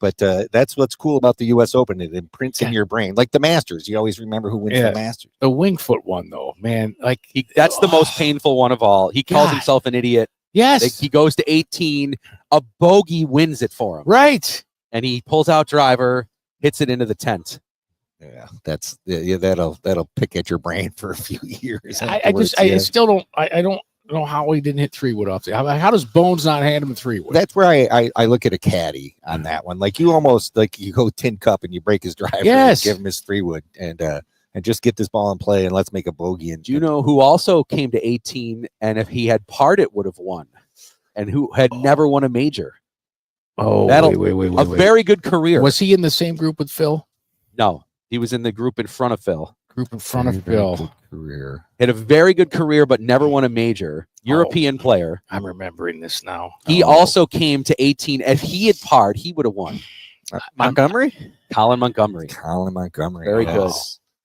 But that's what's cool about the U.S. Open. It imprints in your brain, like the Masters. You always remember who wins Yeah. the Masters. The Wingfoot one, though, man. Like That's the most painful one of all. He calls God. himself an idiot. Yes. He goes to 18. A bogey wins it for him. Right. And he pulls out driver, hits it into the tent. Yeah, that'll pick at your brain for a few years. I afterwards, just I yeah. still don't I don't know how he didn't hit 3-wood off the. How does Bones not hand him a 3-wood? That's where I look at a caddy on that one. Like you almost like you go tin cup and you break his driver. Yes. And give him his 3-wood and just get this ball in play and let's make a bogey. And Do you know who also came to 18 and if he had parred it would have won and who had never won a major? Oh, That'll- wait. A very good career. Was he in the same group with Phil? No, he was in the group in front of Phil. Group in front of Very, very Phil. good career. Had a very good career, but never won a major. European player. I'm remembering this now. He Oh. also came to 18. If he had parred, he would have won. Montgomery. Colin Montgomery. Colin Montgomery. Very yes. good.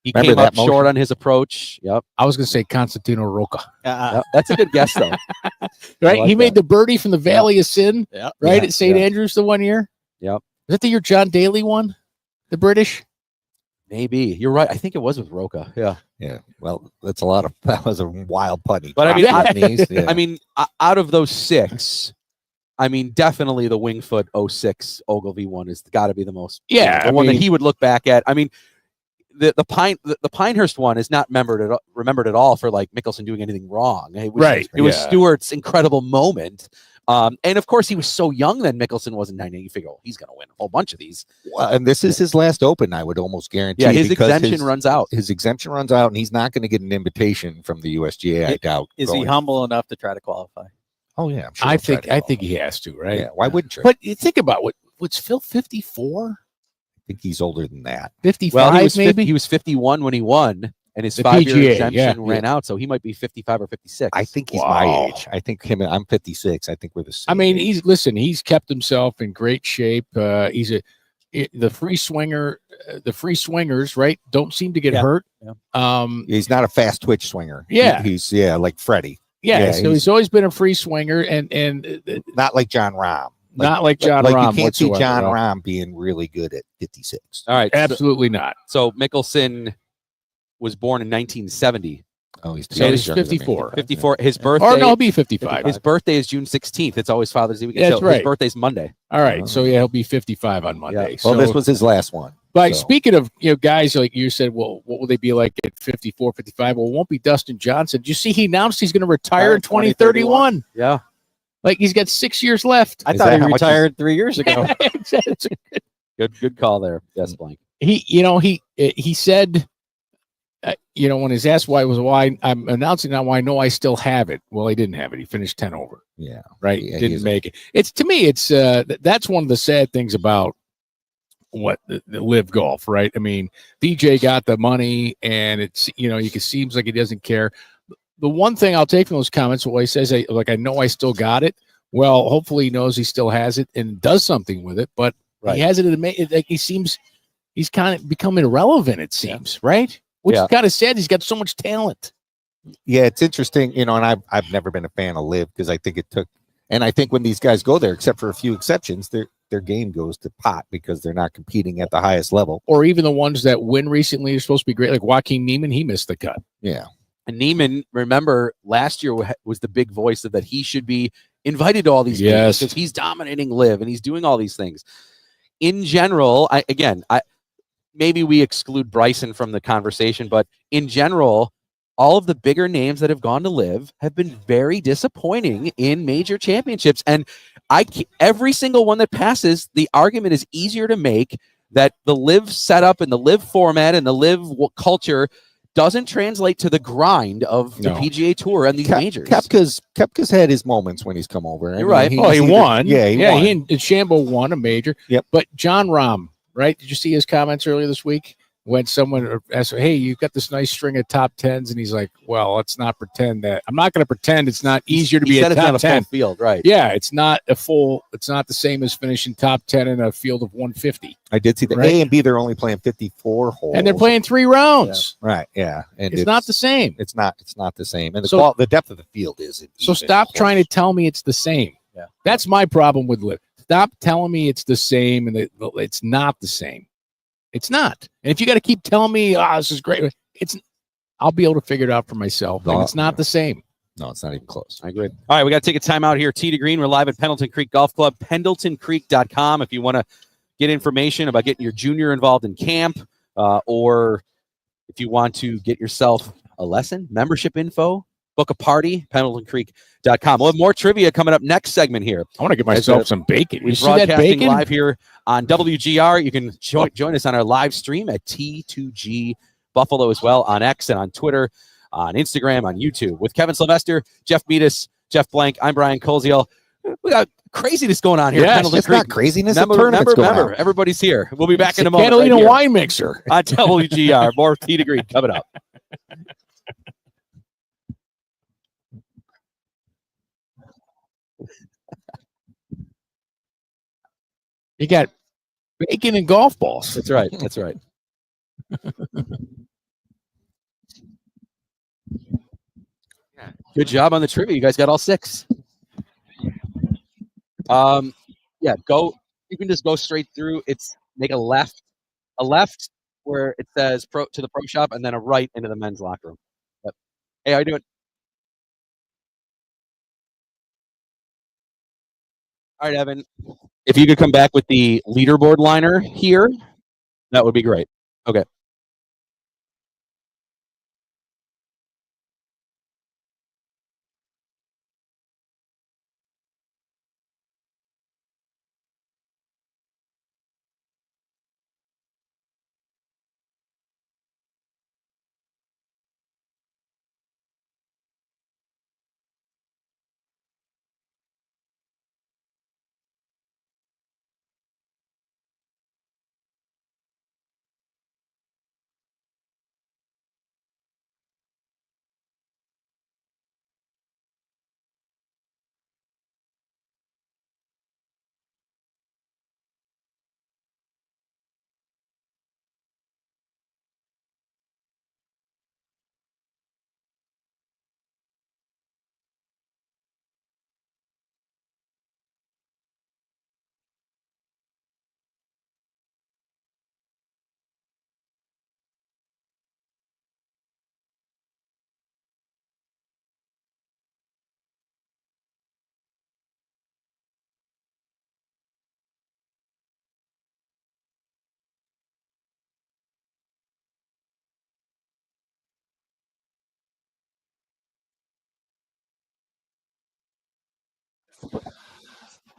He Remember came that up short motion? on his approach. Yep. I was going to say Constantino Roca. Yep. That's a good guess, though. Right? like He made that. the birdie from the Valley of Sin, Yeah. right? Yeah, At St. yeah. Andrews the one year. Yep. Was that the year John Daly won? The British? Maybe. You're right. I think it was with Roca. Yeah. Yeah. Well, that was a wild putty. But I mean, Dropped his knees, yeah. I mean, out of those 6, I mean, definitely the Wingfoot 06 Ogilvy one has got to be the most. Yeah, The I one that mean- he would look back at. I mean, the Pinehurst one is not remembered at all for like Mickelson doing anything wrong. It was, Right, It was yeah. Stewart's incredible moment. And of course, he was so young then. Mickelson wasn't 90. You figure, he's going to win a whole bunch of these. Well, and this is his last Open, I would almost guarantee. Yeah, his because exemption runs out. His exemption runs out, and he's not going to get an invitation from the USGA. I doubt. Is he humble enough to try to qualify? Oh yeah, I'm sure I think he has to, right? Yeah, why wouldn't you? But you think about what's Phil 54? I think he's older than that. 55 Well, maybe? he was 51 when he won, and his The 5-year PGA, exemption yeah, ran out, so he might be 55 or 56. I think he's Wow. my age. I think I'm 56. I think we're the same. I mean, age. he's kept himself in great shape. He's the free swinger, the free swingers, right? Don't seem to get Yeah. hurt. Yeah. He's not a fast twitch swinger. Yeah. He's like Freddie. Yeah, Yeah, so he's always been a free swinger, and Not like John Rahm. not like John like Rahm you can't see whatsoever, John no. Rahm being really good at 56. All right. Absolutely not. So Mickelson was born in 1970. Oh, he's So he's younger than me. 54. 54. His birthday. Or no, he'll be 55. His birthday is June 16th. It's always Father's Day weekend. That's so right. His birthday's Monday. All right, so yeah, he'll be 55 on Monday. Yeah. So, Well, this was his last one. but so. speaking of guys like you said, well, what will they be like at 54, 55? Well, it won't be Dustin Johnson. Did you see he announced he's going to retire in 2031? Yeah. Like he's got 6 years left. I Is thought that he how much retired 3 years ago. Good call there. Yes, Blank. He said, when he's asked why I'm announcing now why I know I still have it. Well, he didn't have it. He finished 10 over. Yeah. Right. Yeah, he Didn't is- make it. It's to me, it's that's one of the sad things about what the live golf, right? I mean, DJ got the money and it's, seems like he doesn't care. The one thing I'll take from those comments, what he says, I know I still got it. Well, hopefully he knows he still has it and does something with it, but Right. he has it. Like he's kind of become irrelevant, it seems, right? Which is kind of sad. He's got so much talent. Yeah, it's interesting, and I've never been a fan of Live because I think I think when these guys go there, except for a few exceptions, their game goes to pot because they're not competing at the highest level. Or even the ones that win recently are supposed to be great, like Joaquin Neiman. He missed the cut. Yeah. And Neiman, remember, last year was the big voice of that he should be invited to all these games because he's dominating Live and he's doing all these things. In general, maybe we exclude Bryson from the conversation, but in general, all of the bigger names that have gone to Live have been very disappointing in major championships. And every single one that passes, the argument is easier to make that the Live setup and the Live format and the Live culture doesn't translate to the grind of the PGA Tour and these majors. Koepka's had his moments when he's come over. You're right. He won. Yeah, he won. He and Shambo won a major. Yep. But John Rahm, right? Did you see his comments earlier this week when someone asked, "Hey, you've got this nice string of top tens," and he's like, "Well, let's not pretend that. I'm not going to pretend it's not easier to be a top 10 field, right? Yeah, it's not It's not the same as finishing top 10 in a field of 150. I did see the Right. A and B. They're only playing 54 holes, And they're playing 3 rounds. right. Yeah, and It's not the same. It's not the same, and So- the depth of the field is. So stop trying to tell me it's the same. Yeah. That's my problem with Live. Stop telling me it's the same and it's not the same. It's not. And if you got to keep telling me, this is great, I'll be able to figure it out for myself. And it's not the same. No, it's not even close. I agree. All right, we got to take a time out here. Tee to Green, we're live at Pendleton Creek Golf Club, pendletoncreek.com. If you want to get information about getting your junior involved in camp, or if you want to get yourself a lesson, membership info, book a party, pendletoncreek.com. We'll have more trivia coming up next segment here. I want to get myself some bacon. We're You see that broadcasting bacon? live here on WGR. You can join us on our live stream at T2G Buffalo as well on X and on Twitter, on Instagram, on YouTube. With Kevin Sylvester, Jeff Meadis, Jeff Blank, I'm Brian Koziel. We got craziness going on here. Yes, at Pendleton It's Creek. not craziness. The tournament's going on. Everybody's here. We'll be back It's in a a moment. Catalina right here wine mixer. on WGR. More Tee to Green coming up. You got bacon and golf balls. That's right. That's right. Good job on the trivia. You guys got all 6. Yeah, go. You can just go straight through. It's make a left where it says pro to the pro shop, and then a right into the men's locker room. Yep. Hey, how you doing? All right, Evan. If you could come back with the leaderboard liner here, that would be great. Okay.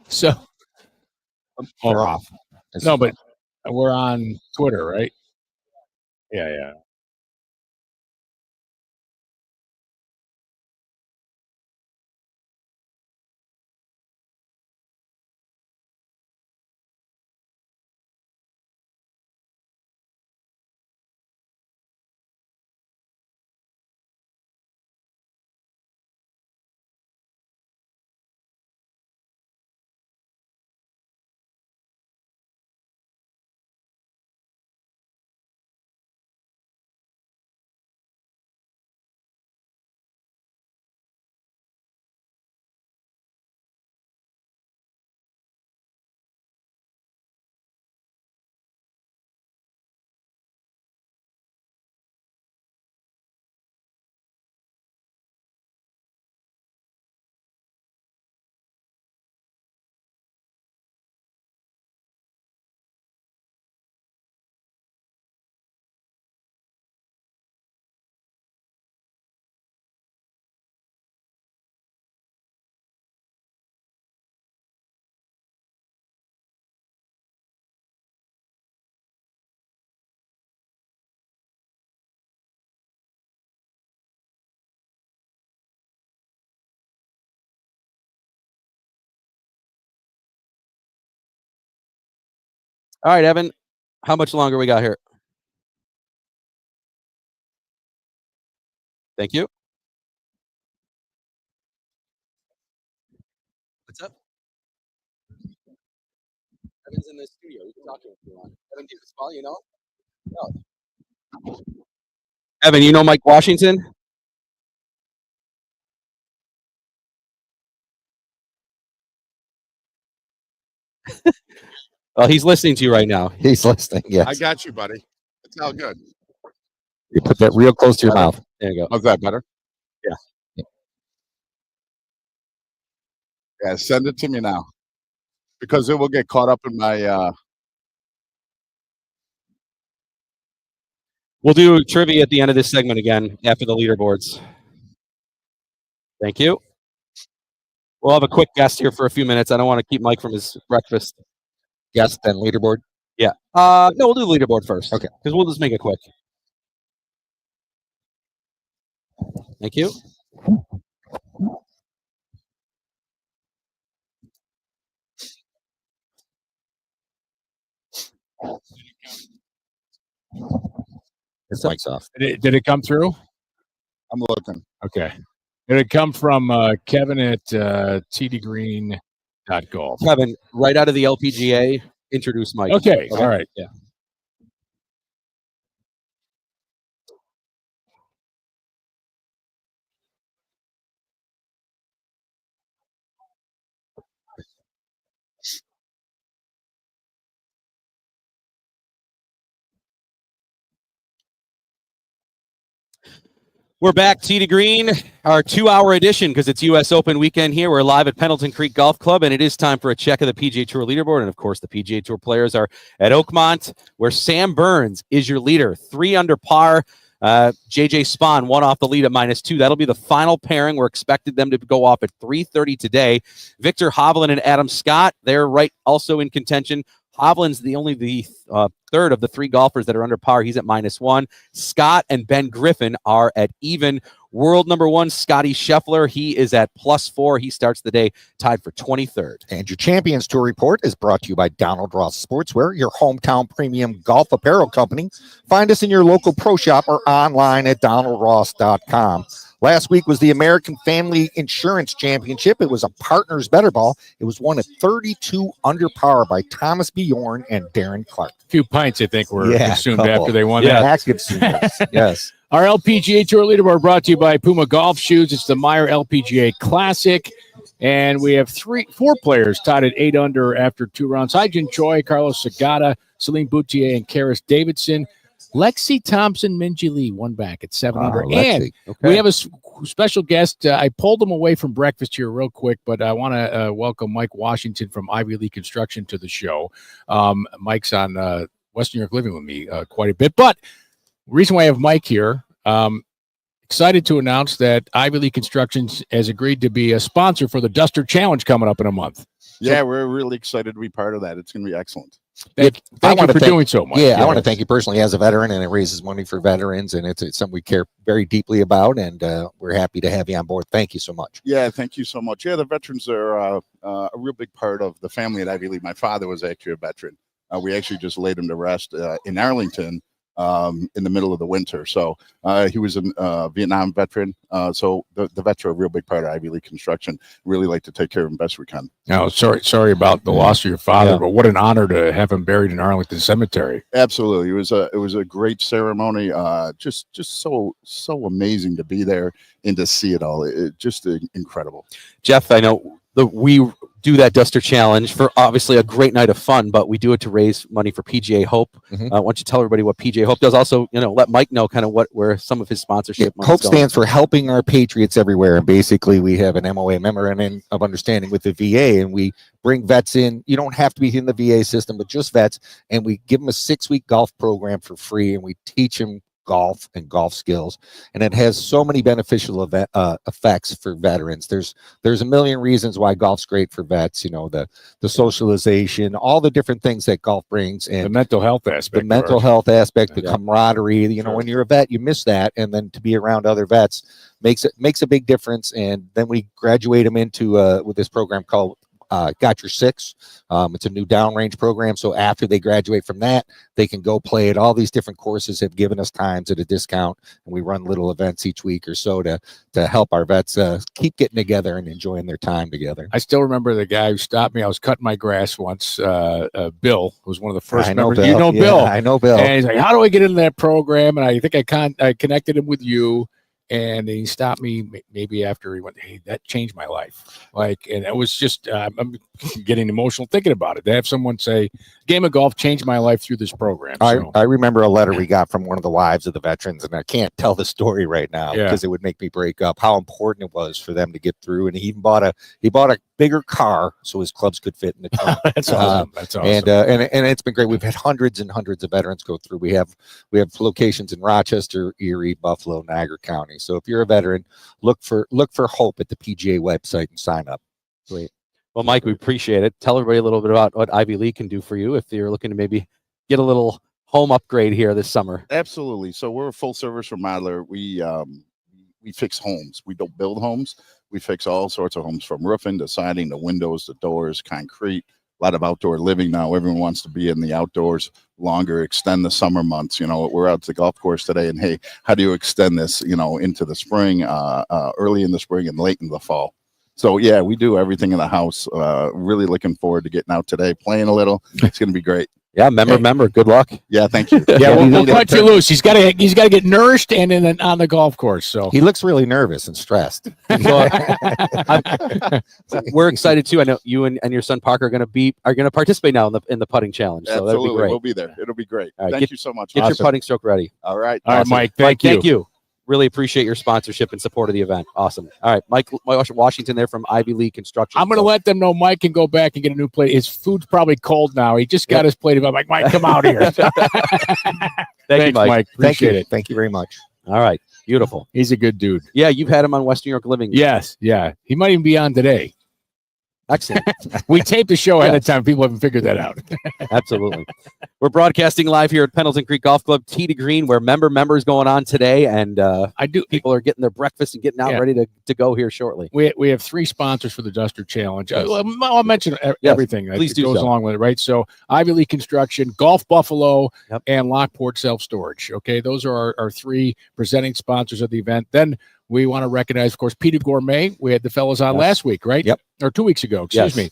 So, We're off. no, but we're on Twitter, right? Yeah. All right, Evan, how much longer we got here? Thank you. What's up? Evan's in the studio. You can talk to him if you want. Evan, do you spell, you know? No. Evan, you know Mike Washington? Well, he's listening to you right now. He's listening. I Yes. got you, buddy. It's all good. You put that real close to your mouth. There you go. How's that better? Yeah. Yeah, send it to me now. Because it will get caught up in my We'll do trivia at the end of this segment again after the leaderboards. Thank you. We'll have a quick guest here for a few minutes. I don't want to keep Mike from his breakfast. Yes, then leaderboard. Yeah. No, we'll do the leaderboard first. Okay. Because we'll just make it quick. Thank you. His mic's off. Did it come through? I'm looking. Okay. Did it come from Kevin at tdgreen.golf? Kevin, right out of the LPGA, introduce Mike. Okay. All right. Yeah. We're back, Tee to Green, our 2-hour edition because it's U.S. Open weekend here. We're live at Pendleton Creek Golf Club, and it is time for a check of the PGA Tour leaderboard. And, of course, the PGA Tour players are at Oakmont, where Sam Burns is your leader, 3 under par. JJ Spahn, 1 off the lead at -2. That'll be the final pairing. We're expected them to go off at 3:30 today. Victor Hovland and Adam Scott, they're right also in contention. Hovland's the third of the 3 golfers that are under par. He's at -1. Scott and Ben Griffin are at even. World number 1, Scotty Scheffler, he is at +4. He starts the day tied for 23rd. And your Champions Tour report is brought to you by Donald Ross Sportswear, your hometown premium golf apparel company. Find us in your local pro shop or online at donaldross.com. Last week was the American Family Insurance Championship. It was a partners better ball. It was won at 32 under par by Thomas Bjorn and Darren Clark. A few pints, I think, were Yeah, consumed couple. after they won Yeah, that. active seniors. Yes. Our LPGA Tour leaderboard brought to you by Puma Golf Shoes. It's the Meyer LPGA Classic. And we have 4 players tied at 8 under after 2 rounds. Hyjin Choi, Carlos Sagata, Celine Boutier, and Karis Davidson. Lexi Thompson, Minji Lee, 1 back at 7 under. And we have a special guest. I pulled him away from breakfast here real quick, but I want to welcome Mike Washington from Ivy League Construction to the show. Mike's on Western New York Living with me quite a bit. But the reason why I have Mike here, excited to announce that Ivy League Construction has agreed to be a sponsor for the Duster Challenge coming up in a month. Yeah, we're really excited to be part of that. It's going to be excellent. Thank you for doing so much. Yeah, I want to thank you personally as a veteran, and it raises money for veterans, and it's something we care very deeply about, and we're happy to have you on board. Thank you so much. Yeah, thank you so much. Yeah, the veterans are a real big part of the family at Ivy League. My father was actually a veteran. We actually just laid him to rest in Arlington in the middle of the winter. So he was a Vietnam veteran. So the vets are a real big part of Ivy League Construction. Really like to take care of him best we can. No, sorry about the loss of your father, but what an honor to have him buried in Arlington Cemetery. Absolutely, it was a great ceremony. Just so amazing to be there and to see it all. Just incredible. Jeff, I know we do that Duster Challenge for obviously a great night of fun, but we do it to raise money for PGA Hope. Mhm. Why don't you tell everybody what PGA Hope does? Also, let Mike know kind of where some of his sponsorship. money's Hope going. stands for Helping Our Patriots Everywhere, and basically we have an MOA, memorandum of understanding, with the VA, and we bring vets in. You don't have to be in the VA system, but just vets, and we give them a 6-week golf program for free, and we teach them golf and golf skills, and it has so many beneficial effects for veterans. There's a million reasons why golf's great for vets. The socialization, all the different things that golf brings, and The mental health aspect. the mental health aspect, the Yeah. camaraderie. Sure. When you're a vet, you miss that, and then to be around other vets makes a big difference. And then we graduate them into with this program called Got Your Six. It's a new downrange program. So after they graduate from that, they can go play at all these different courses. Have given us times at a discount, and we run little events each week or so to help our vets keep getting together and enjoying their time together. I still remember the guy who stopped me. I was cutting my grass once. Bill was one of the first I know members. Bill. You know Yeah, Bill. I know Bill. And he's like, "How do I get into that program?" And I think I connected him with you. And he stopped me maybe after he went, "Hey, that changed my life." And it was just, I'm getting emotional thinking about it. To have someone say, "Game of golf changed my life through this program." So, I remember a letter we got from one of the wives of the veterans, and I can't tell the story right now Yeah. because it would make me break up, how important it was for them to get through. And he even bought a bigger car so his clubs could fit in the trunk. that's awesome. That's awesome. And it's been great. We've had hundreds and hundreds of veterans go through. We have locations in Rochester, Erie, Buffalo, Niagara County. So if you're a veteran, look for Hope at the PGA website and sign up. Great. Well, Mike, we appreciate it. Tell everybody a little bit about what Ivy League can do for you if you're looking to maybe get a little home upgrade here this summer. Absolutely. So we're a full service remodeler. We fix homes. We don't build homes. We fix all sorts of homes, from roofing to siding to windows to doors, concrete. A lot of outdoor living now. Everyone wants to be in the outdoors longer, extend the summer months. We're out at the golf course today, and hey, how do you extend this, into the spring, early in the spring and late in the fall? So yeah, we do everything in the house. Really looking forward to getting out today, playing a little. It's going to be great. Yeah, member. Good luck. Yeah, thank you. yeah, we'll cut you loose. He's got to get nourished and on the golf course. So He looks really nervous and stressed. So, we're excited too. I know you and your son Parker are going to participate now in the putting challenge. So that'll Absolutely, be great. we'll be there. It'll be great. All right, Thank you so much. Get Awesome. your putting stroke ready. All right. all right, Awesome. Mike. Mike, Thank you. Really appreciate your sponsorship and support of the event. Awesome. All right, Mike Washington there from Ivy League Construction. I'm going to let them know Mike can go back and get a new plate. His food's probably cold now. He just got his plate. I'm like, Mike, come out here. Thank you, Mike. Appreciate it. Thank you very much. All right, beautiful. He's a good dude. Yeah, you've had him on West New York Living. Yes. Yeah. He might even be on today. Excellent. We taped the show ahead of Yes. time. People haven't figured that out. Absolutely. We're broadcasting live here at Pendleton Creek Golf Club, Tee to Green, where members going on today, and people are getting their breakfast and getting out ready to go here shortly. We have 3 sponsors for the Duster Challenge. I'll mention everything that please do goes so. along with it, right? So Ivy League Construction, Golf Buffalo, Yep. and Lockport Self Storage. Okay, those are our 3 presenting sponsors of the event. Then we want to recognize, of course, Peter Gourmet. We had the fellas on Yes. last week, right? Yep. Or 2 weeks ago, excuse Yes.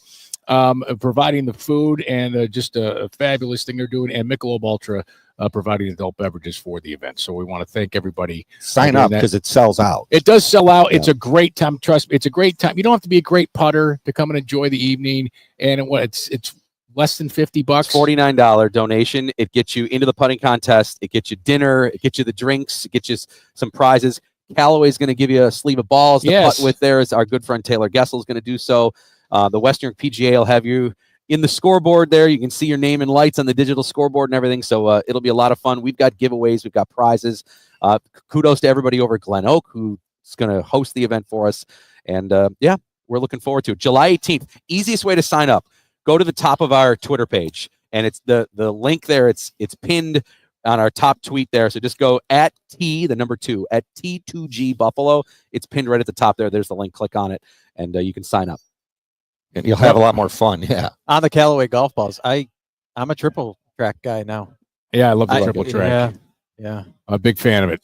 me. Providing the food and just a fabulous thing they're doing, and Michelob Ultra providing adult beverages for the event. So we want to thank everybody. Sign doing up that. because it sells out. It does sell out. It's Yeah. a great time. Trust me, it's a great time. You don't have to be a great putter to come and enjoy the evening. And it's less than $50. $49 donation. It gets you into the putting contest. It gets you dinner. It gets you the drinks. It gets you some prizes. Callaway's going to give you a sleeve of balls to Yes. putt with there. It's our good friend Taylor Gessel is going to do so. The Western PGA will have you in the scoreboard there. You can see your name and lights on the digital scoreboard and everything. So it'll be a lot of fun. We've got giveaways. We've got prizes. Kudos to everybody over at Glen Oak who's going to host the event for us. And yeah, we're looking forward to it. July 18th, easiest way to sign up. Go to the top of our Twitter page, and it's the link there. It's pinned on our top tweet there. So just go at T, the number 2, at T2G Buffalo. It's pinned right at the top there. There's the link. Click on it, and you can sign up. And you'll have a lot more fun. Yeah. On the Callaway golf balls, I'm a triple track guy now. Yeah, I love the triple track. Yeah. I'm a big fan of it.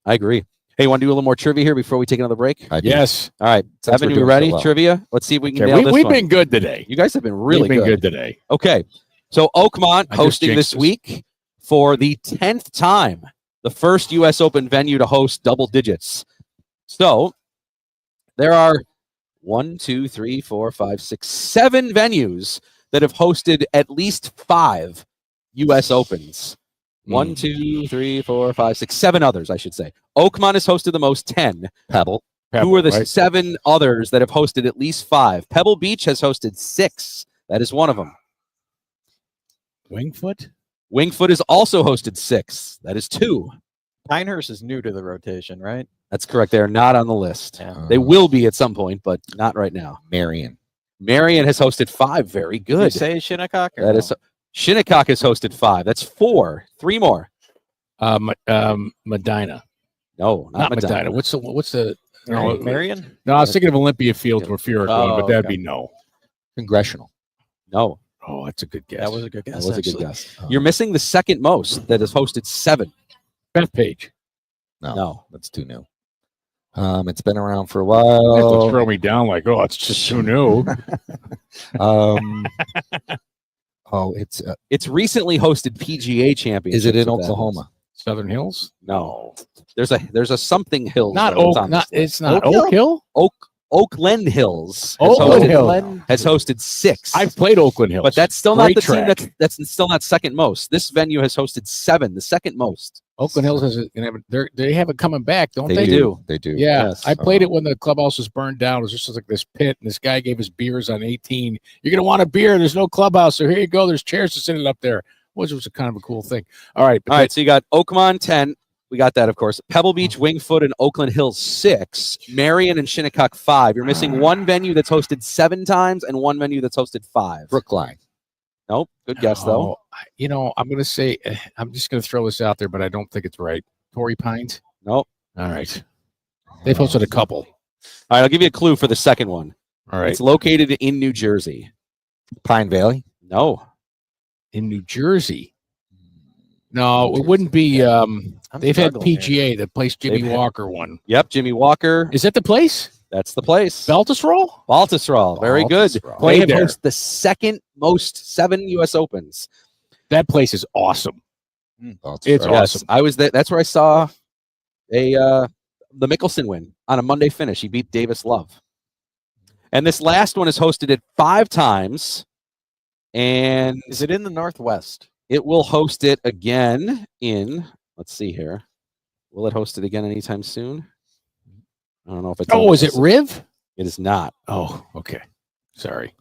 I agree. Hey, want to do a little more trivia here before we take another break? Yes. All right. Since Evan, we're you doing ready? so well. Trivia? Let's see if we can Okay, nail this we've one. been good today. You guys have been really We've been good today. Okay. So Oakmont I just hosting this jinxed us. week for the 10th time, the first U.S. Open venue to host double digits. So there are 7 venues that have hosted at least 5 U.S. Opens. 1, 2, 3, 4, 5, 6, 7 others, I should say. Oakmont has hosted the most, 10. Pebble. Who are the right? 7 others that have hosted at least 5? Pebble Beach has hosted 6. That is one of them. Wingfoot? Wingfoot has also hosted 6. That is 2. Pinehurst is new to the rotation, right? That's correct. They are not on the list. Yeah. They will be at some point, but not right now. Marion. Marion has hosted 5. Very Did you good. say Shinnecock? Or That no? is Shinnecock has hosted 5. That's 4. 3 more. Medina. No, Not Medina. What's the no, Marion? no, I was thinking of Olympia Field where Furyk won, but that'd okay. be no. Congressional. No, Oh, that's a good guess. That was a good that guess. was a good actually. guess. You're missing the second most that has hosted 7. Beth Page. No. That's too new. It's been around for a You have to while. throw me down like, oh, it's just too new. It's It's recently hosted PGA championships. is it in if that Oklahoma? helps. Southern Hills? No. There's a something hill. Not though, that's Oak. on Not this list. it's not Oak Hill? Oak Hill. Oakland Hills Oakland Hill. has hosted 6. I've played Oakland Hills, but that's still Great not the team track. that's still not second most. This venue has hosted 7, the second most. Oakland Hills has they have it coming back, don't they? do. They do. Yeah, Yes. I played it when the clubhouse was burned down. It was just like this pit, and this guy gave us beers on 18. You're gonna want a beer. There's no clubhouse, so here you go. There's chairs to sit up there, which was a kind of a cool thing. All right, All right, so you got Oakmont 10. We got that, of course. Pebble Beach, Wingfoot, and Oakland Hills 6. Marion and Shinnecock 5. You're missing one venue that's hosted 7 times and one venue that's hosted 5. Brookline. Nope. Good guess, though. I'm gonna say I'm just gonna throw this out there, but I don't think it's right. Torrey Pines. Nope. All right, they've hosted a couple. All right, I'll give you a clue for the second one. All right, It's located in New Jersey. Pine Valley. No. in New Jersey. No, it wouldn't be. They've had struggling here. PGA, the place Jimmy They've had- Walker won. Yep, Jimmy Walker. Is that the place? That's the place. Baltusrol? Baltusrol. Very good. Baltusrol. They Played have there. hosted the second most 7 U.S. Opens. That place is awesome. Baltusrol. It's Right. awesome. Yes, I was there. That's where I saw the Mickelson win on a Monday finish. He beat Davis Love. And this last one is hosted it 5 times, and Is it in the Northwest? it will host it again in. Let's see here. Will it host it again anytime soon? I don't know if it's. Oh, is it Riv? It is not. Oh, okay. Sorry.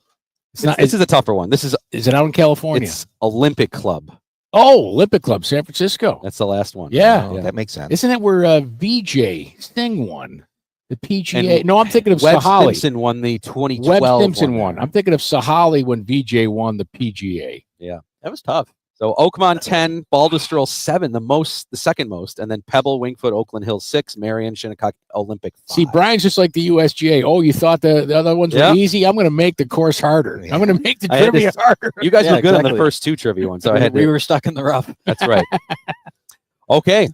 It's It's not. this is a tougher one. This is Is it out in California? it's Olympic Club. Oh, Olympic Club, San Francisco. That's the last one. Yeah. Oh, that makes sense. Isn't that where VJ Sting won the PGA? And No, I'm thinking of Webb Sahali. Simpson won the 2012. Webb Simpson one. won. I'm thinking of Sahali when VJ won the PGA. That was tough. So Oakmont 10, Baltusrol 7, the second most, and then Pebble, Wingfoot, Oakland Hills 6, Marion, Shinnecock, Olympic 5. See, Brian's just like the USGA. Oh, you thought the other ones Yeah. were easy? I'm going to make the course harder. I'm going to make the I had trivia this- harder. You guys Yeah, were good on the exactly. first 2 trivia ones, so I had we to. were stuck in the rough. That's right. Okay,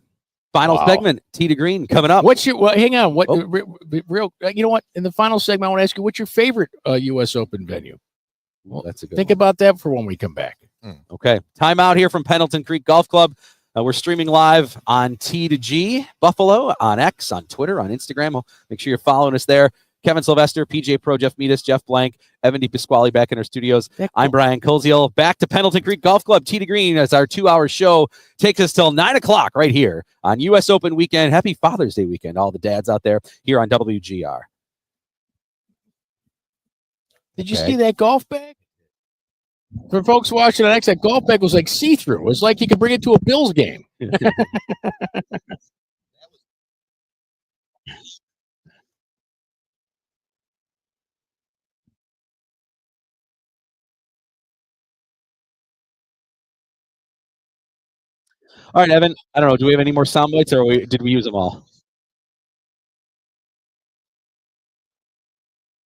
final Wow. segment. Tee to Green coming up. What's your? Well, hang on. What? Oh. Real? You know what? In the final segment, I want to ask you, what's your favorite U.S. Open venue? Well, that's a good Think one. about that for when we come back. Okay, time out here from Pendleton Creek Golf Club. We're streaming live on T2G Buffalo, on X, on Twitter, on Instagram. Make sure you're following us there. Kevin Sylvester, PJ Pro, Jeff Metis, Jeff Blank, Evan DePasquale back in our studios. I'm Brian Koziel. Back to Pendleton Creek Golf Club. Tee to Green as our 2-hour show takes us till 9 o'clock right here on U.S. Open weekend. Happy Father's Day weekend, all the dads out there here on WGR. Did you Okay. see that golf bag? For folks watching on X, that golf bag was like see-through. It was like you could bring it to a Bills game. All right, Evan. I don't know. Do we have any more sound bites, or did we use them all?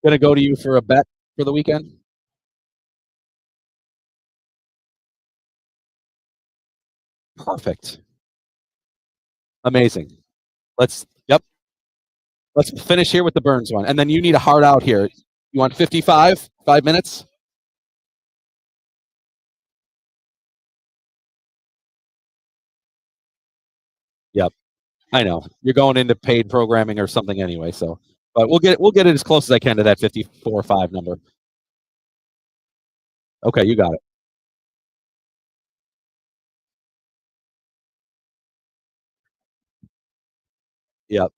Gonna go to you for a bet for the weekend. Perfect. Amazing. Yep. Let's finish here with the Burns one, and then you need a hard out here. You want 55? 5 minutes? Yep. I know you're going into paid programming or something anyway. So, but we'll get it as close as I can to that 54.5 number. Okay, you got it. Yep.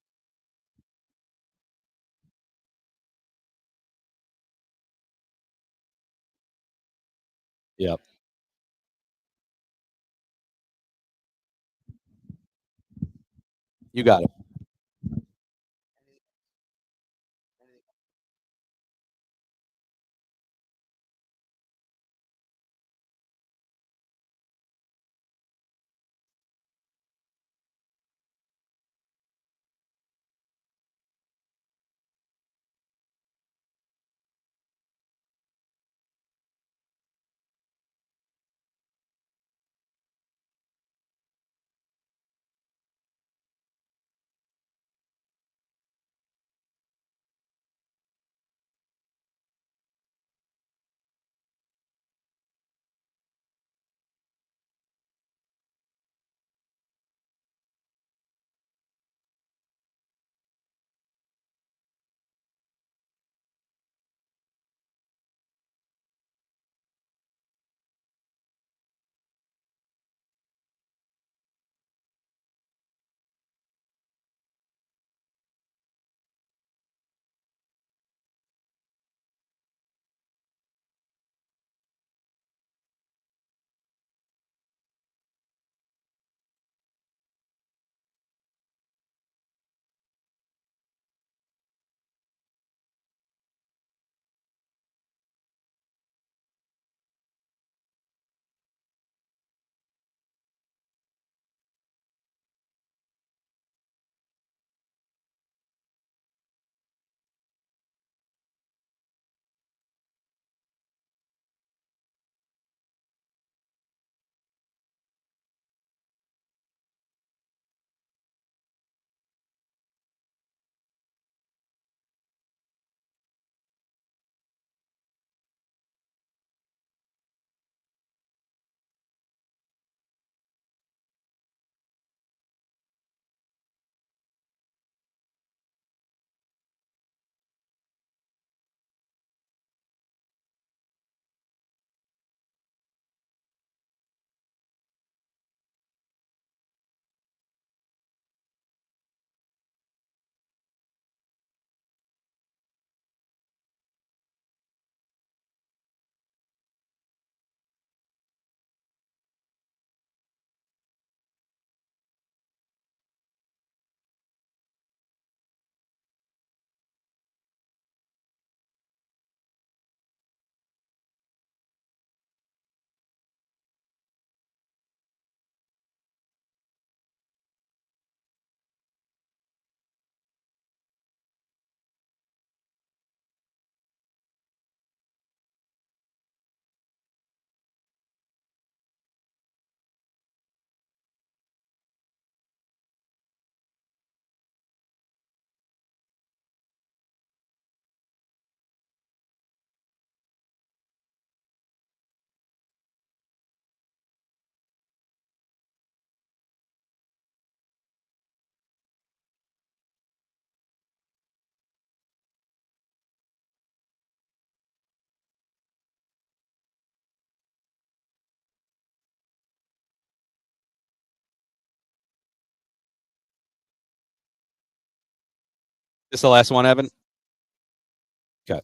Yep. You got it. This the last one, Evan? Okay.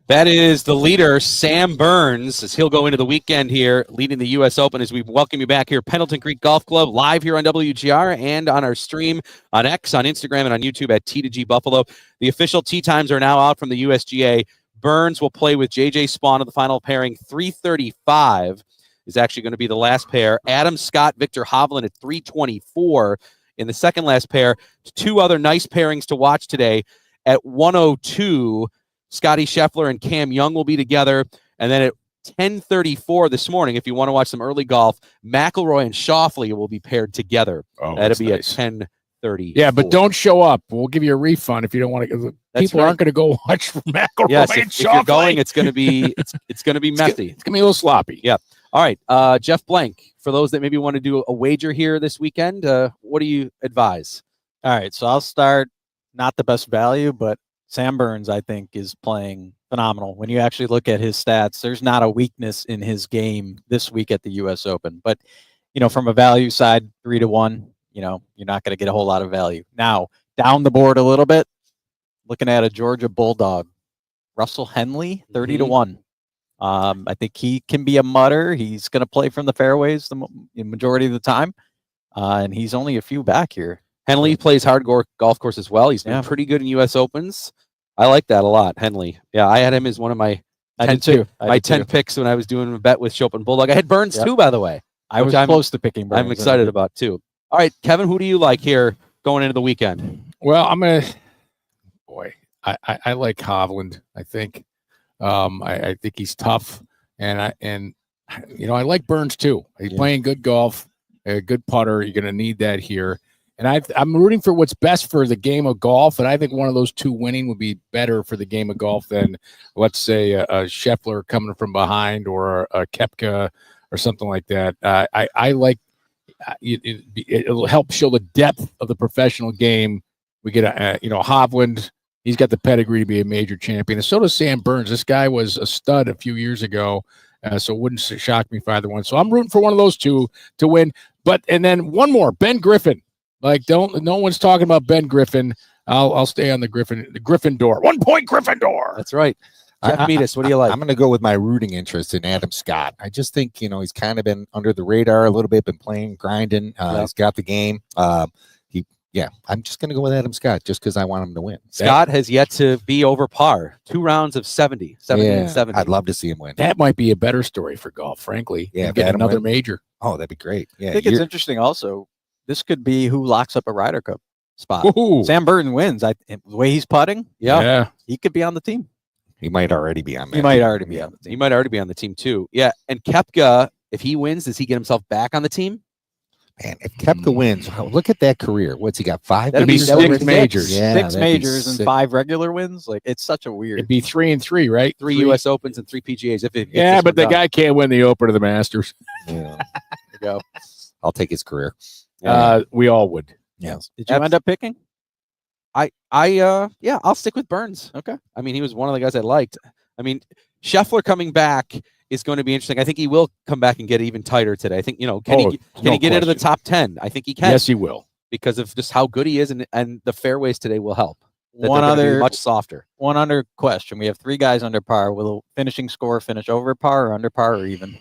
That is the leader, Sam Burns, as he'll go into the weekend here, leading the U.S. Open as we welcome you back here, Pendleton Creek Golf Club, live here on WGR and on our stream on X, on Instagram, and on YouTube at T2G Buffalo. The official tee times are now out from the USGA. Burns will play with J.J. Spawn in the final pairing. 335 is actually going to be the last pair. Adam Scott, Victor Hovland at 324 in the second last pair. Two other nice pairings to watch today. At 102, Scotty Scheffler and Cam Young will be together. And then at 10:34 this morning, if you want to watch some early golf, McIlroy and Schauffele will be paired together. Oh, that'll be nice. at 10:30. Yeah, but don't show up. We'll give you a refund if you don't want to. People aren't going to go watch McIlroy Yes, and if you're going, Schauffele. it's going to be it's going to be messy. It's going to be a little sloppy. Yeah. All right, Jeff Blank. For those that maybe want to do a wager here this weekend, what do you advise? All right, so I'll start. Not the best value, but Sam Burns, I think, is playing phenomenal. When you actually look at his stats, there's not a weakness in his game this week at the U.S. Open. But, from a value side, 3-1, you're not going to get a whole lot of value. Now, down the board a little bit, looking at a Georgia Bulldog, Russell Henley, 30-1. I think he can be a mutter. He's going to play from the fairways the majority of the time. And he's only a few back here. Henley plays hardcore golf course as well. He's been pretty good in U.S. Opens. I like that a lot, Henley. Yeah, I had him as one of my 10 picks when I was doing a bet with Chopin Bulldog. I had Burns too, by the way. I was close to picking Burns. I'm excited about too. All right, Kevin, who do you like here going into the weekend? Well, I like Hovland. I think, I think he's tough, and I like Burns too. He's playing good golf, a good putter. You're going to need that here. And I'm rooting for what's best for the game of golf, and I think one of those two winning would be better for the game of golf than, let's say, a Scheffler coming from behind or a Koepka or something like that. I like it'll help show the depth of the professional game. We get Hovland. He's got the pedigree to be a major champion, and so does Sam Burns. This guy was a stud a few years ago, so it wouldn't shock me if either one. So I'm rooting for one of those two to win. And then one more, Ben Griffin. No one's talking about Ben Griffin. I'll stay on the Gryffindor. 1 point Gryffindor. That's right. Jeff Metis, what do you like? I'm going to go with my rooting interest in Adam Scott. I just think, he's kind of been under the radar a little bit, been playing, grinding. He's got the game. I'm just going to go with Adam Scott just because I want him to win. Scott has yet to be over par. 2 rounds of 70 and 70. I'd love to see him win. That might be a better story for golf, frankly. Yeah, get another major. Oh, that'd be great. Yeah, I think it's interesting also. This could be who locks up a Ryder Cup spot. Woo-hoo. Sam Burton wins. The way he's putting, he could be on the team. He might already be on that. He might already be on the team. He might already be on the team too. Yeah, and Koepka, if he wins, does he get himself back on the team? Man, if Koepka wins, look at that career. What's he got? 5? That'd be 6 majors. Yeah, 6 majors and 5 regular wins. It's such a weird. It'd be 3 and 3, right? 3 U.S. Opens and 3 PGAs. But the guy can't win the Open or the Masters. Yeah. There you go. I'll take his career. We all would. Yes. Did you end up picking? I'll stick with Burns. Okay. I mean, he was one of the guys I liked. I mean, Scheffler coming back is going to be interesting. I think he will come back and get even tighter today. I think, can he get into the top 10? I think he can. Yes, he will. Because of just how good he is, and the fairways today will help. Much softer. One other question. We have 3 guys under par. Will the finishing score finish over par or under par or even?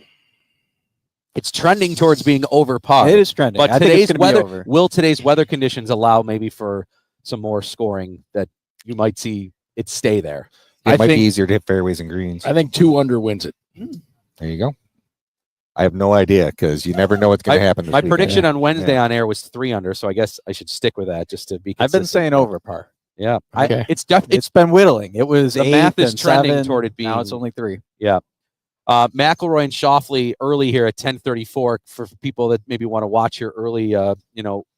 It's trending towards being over par. It is trending. But I think it's gonna be weather over. will today's weather conditions allow maybe for some more scoring that you might see it stay there. It might be easier to hit fairways and greens. I think 2 under wins it. There you go. I have no idea because you never know what's going to happen. My prediction on Wednesday on air was 3 under, so I guess I should stick with that just to be consistent. I've been saying over par. Yeah. Okay. It's been whittling. It was the 8 math is and trending 7. toward it being. Now it's only 3. Yeah. McIlroy and Schauffele early here at 10:34 for people that maybe want to watch here early.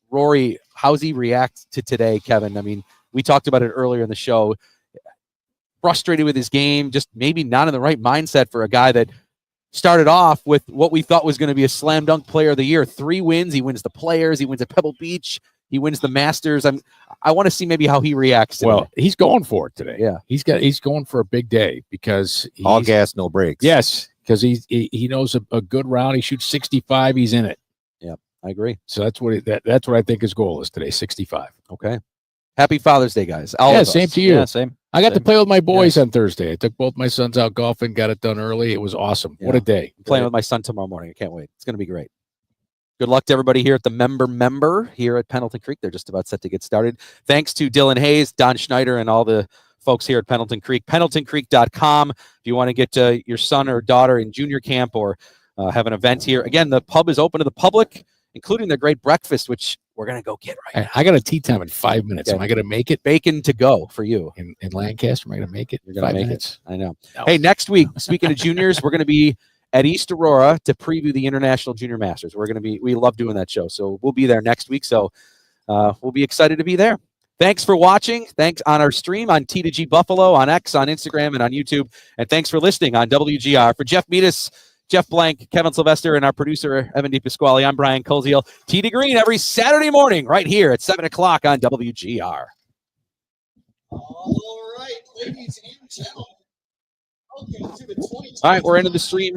Rory, how's he react to today, Kevin? I mean, we talked about it earlier in the show. Frustrated with his game, just maybe not in the right mindset for a guy that started off with what we thought was going to be a slam dunk player of the year. 3 wins. He wins the Players. He wins at Pebble Beach. He wins the Masters. I want to see maybe how he reacts today. Well, he's going for it today. Yeah. He's going for a big day because all gas, no brakes. Yes, because he knows a good round. He shoots 65. He's in it. Yeah, I agree. So that's what I think his goal is today. 65. Okay. Happy Father's Day, guys. Same to you. Yeah, same. I got to play with my boys on Thursday. I took both my sons out golfing, got it done early. It was awesome. What a day. I'm playing with my son tomorrow morning. I can't wait. It's going to be great. Good luck to everybody here at the member here at Pendleton Creek. They're just about set to get started. Thanks to Dylan Hayes, Don Schneider, and all the folks here at Pendleton Creek. PendletonCreek.com if you want to get your son or daughter in junior camp or have an event here. Again, the pub is open to the public, including the great breakfast, which we're going to go get right now. I got a tea time in 5 minutes. Am I going to make it? Bacon to go for you. In Lancaster, am I going to make it? You're going to 5 make minutes. it. I know. No. Hey, next week, speaking of juniors, we're going to be at East Aurora to preview the International Junior Masters. We love doing that show. So we'll be there next week. So we'll be excited to be there. Thanks for watching. Thanks on our stream on T2G Buffalo, on X, on Instagram, and on YouTube. And thanks for listening on WGR. For Jeff Meadis, Jeff Blank, Kevin Sylvester, and our producer, Evan DePasquale, I'm Brian Koziel. T to Green every Saturday morning right here at 7 o'clock on WGR. All right, ladies and gentlemen. Welcome to the 2020. All right, we're into the stream.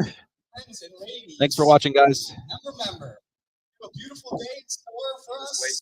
Thanks for watching, guys. And remember, a beautiful day in store for us.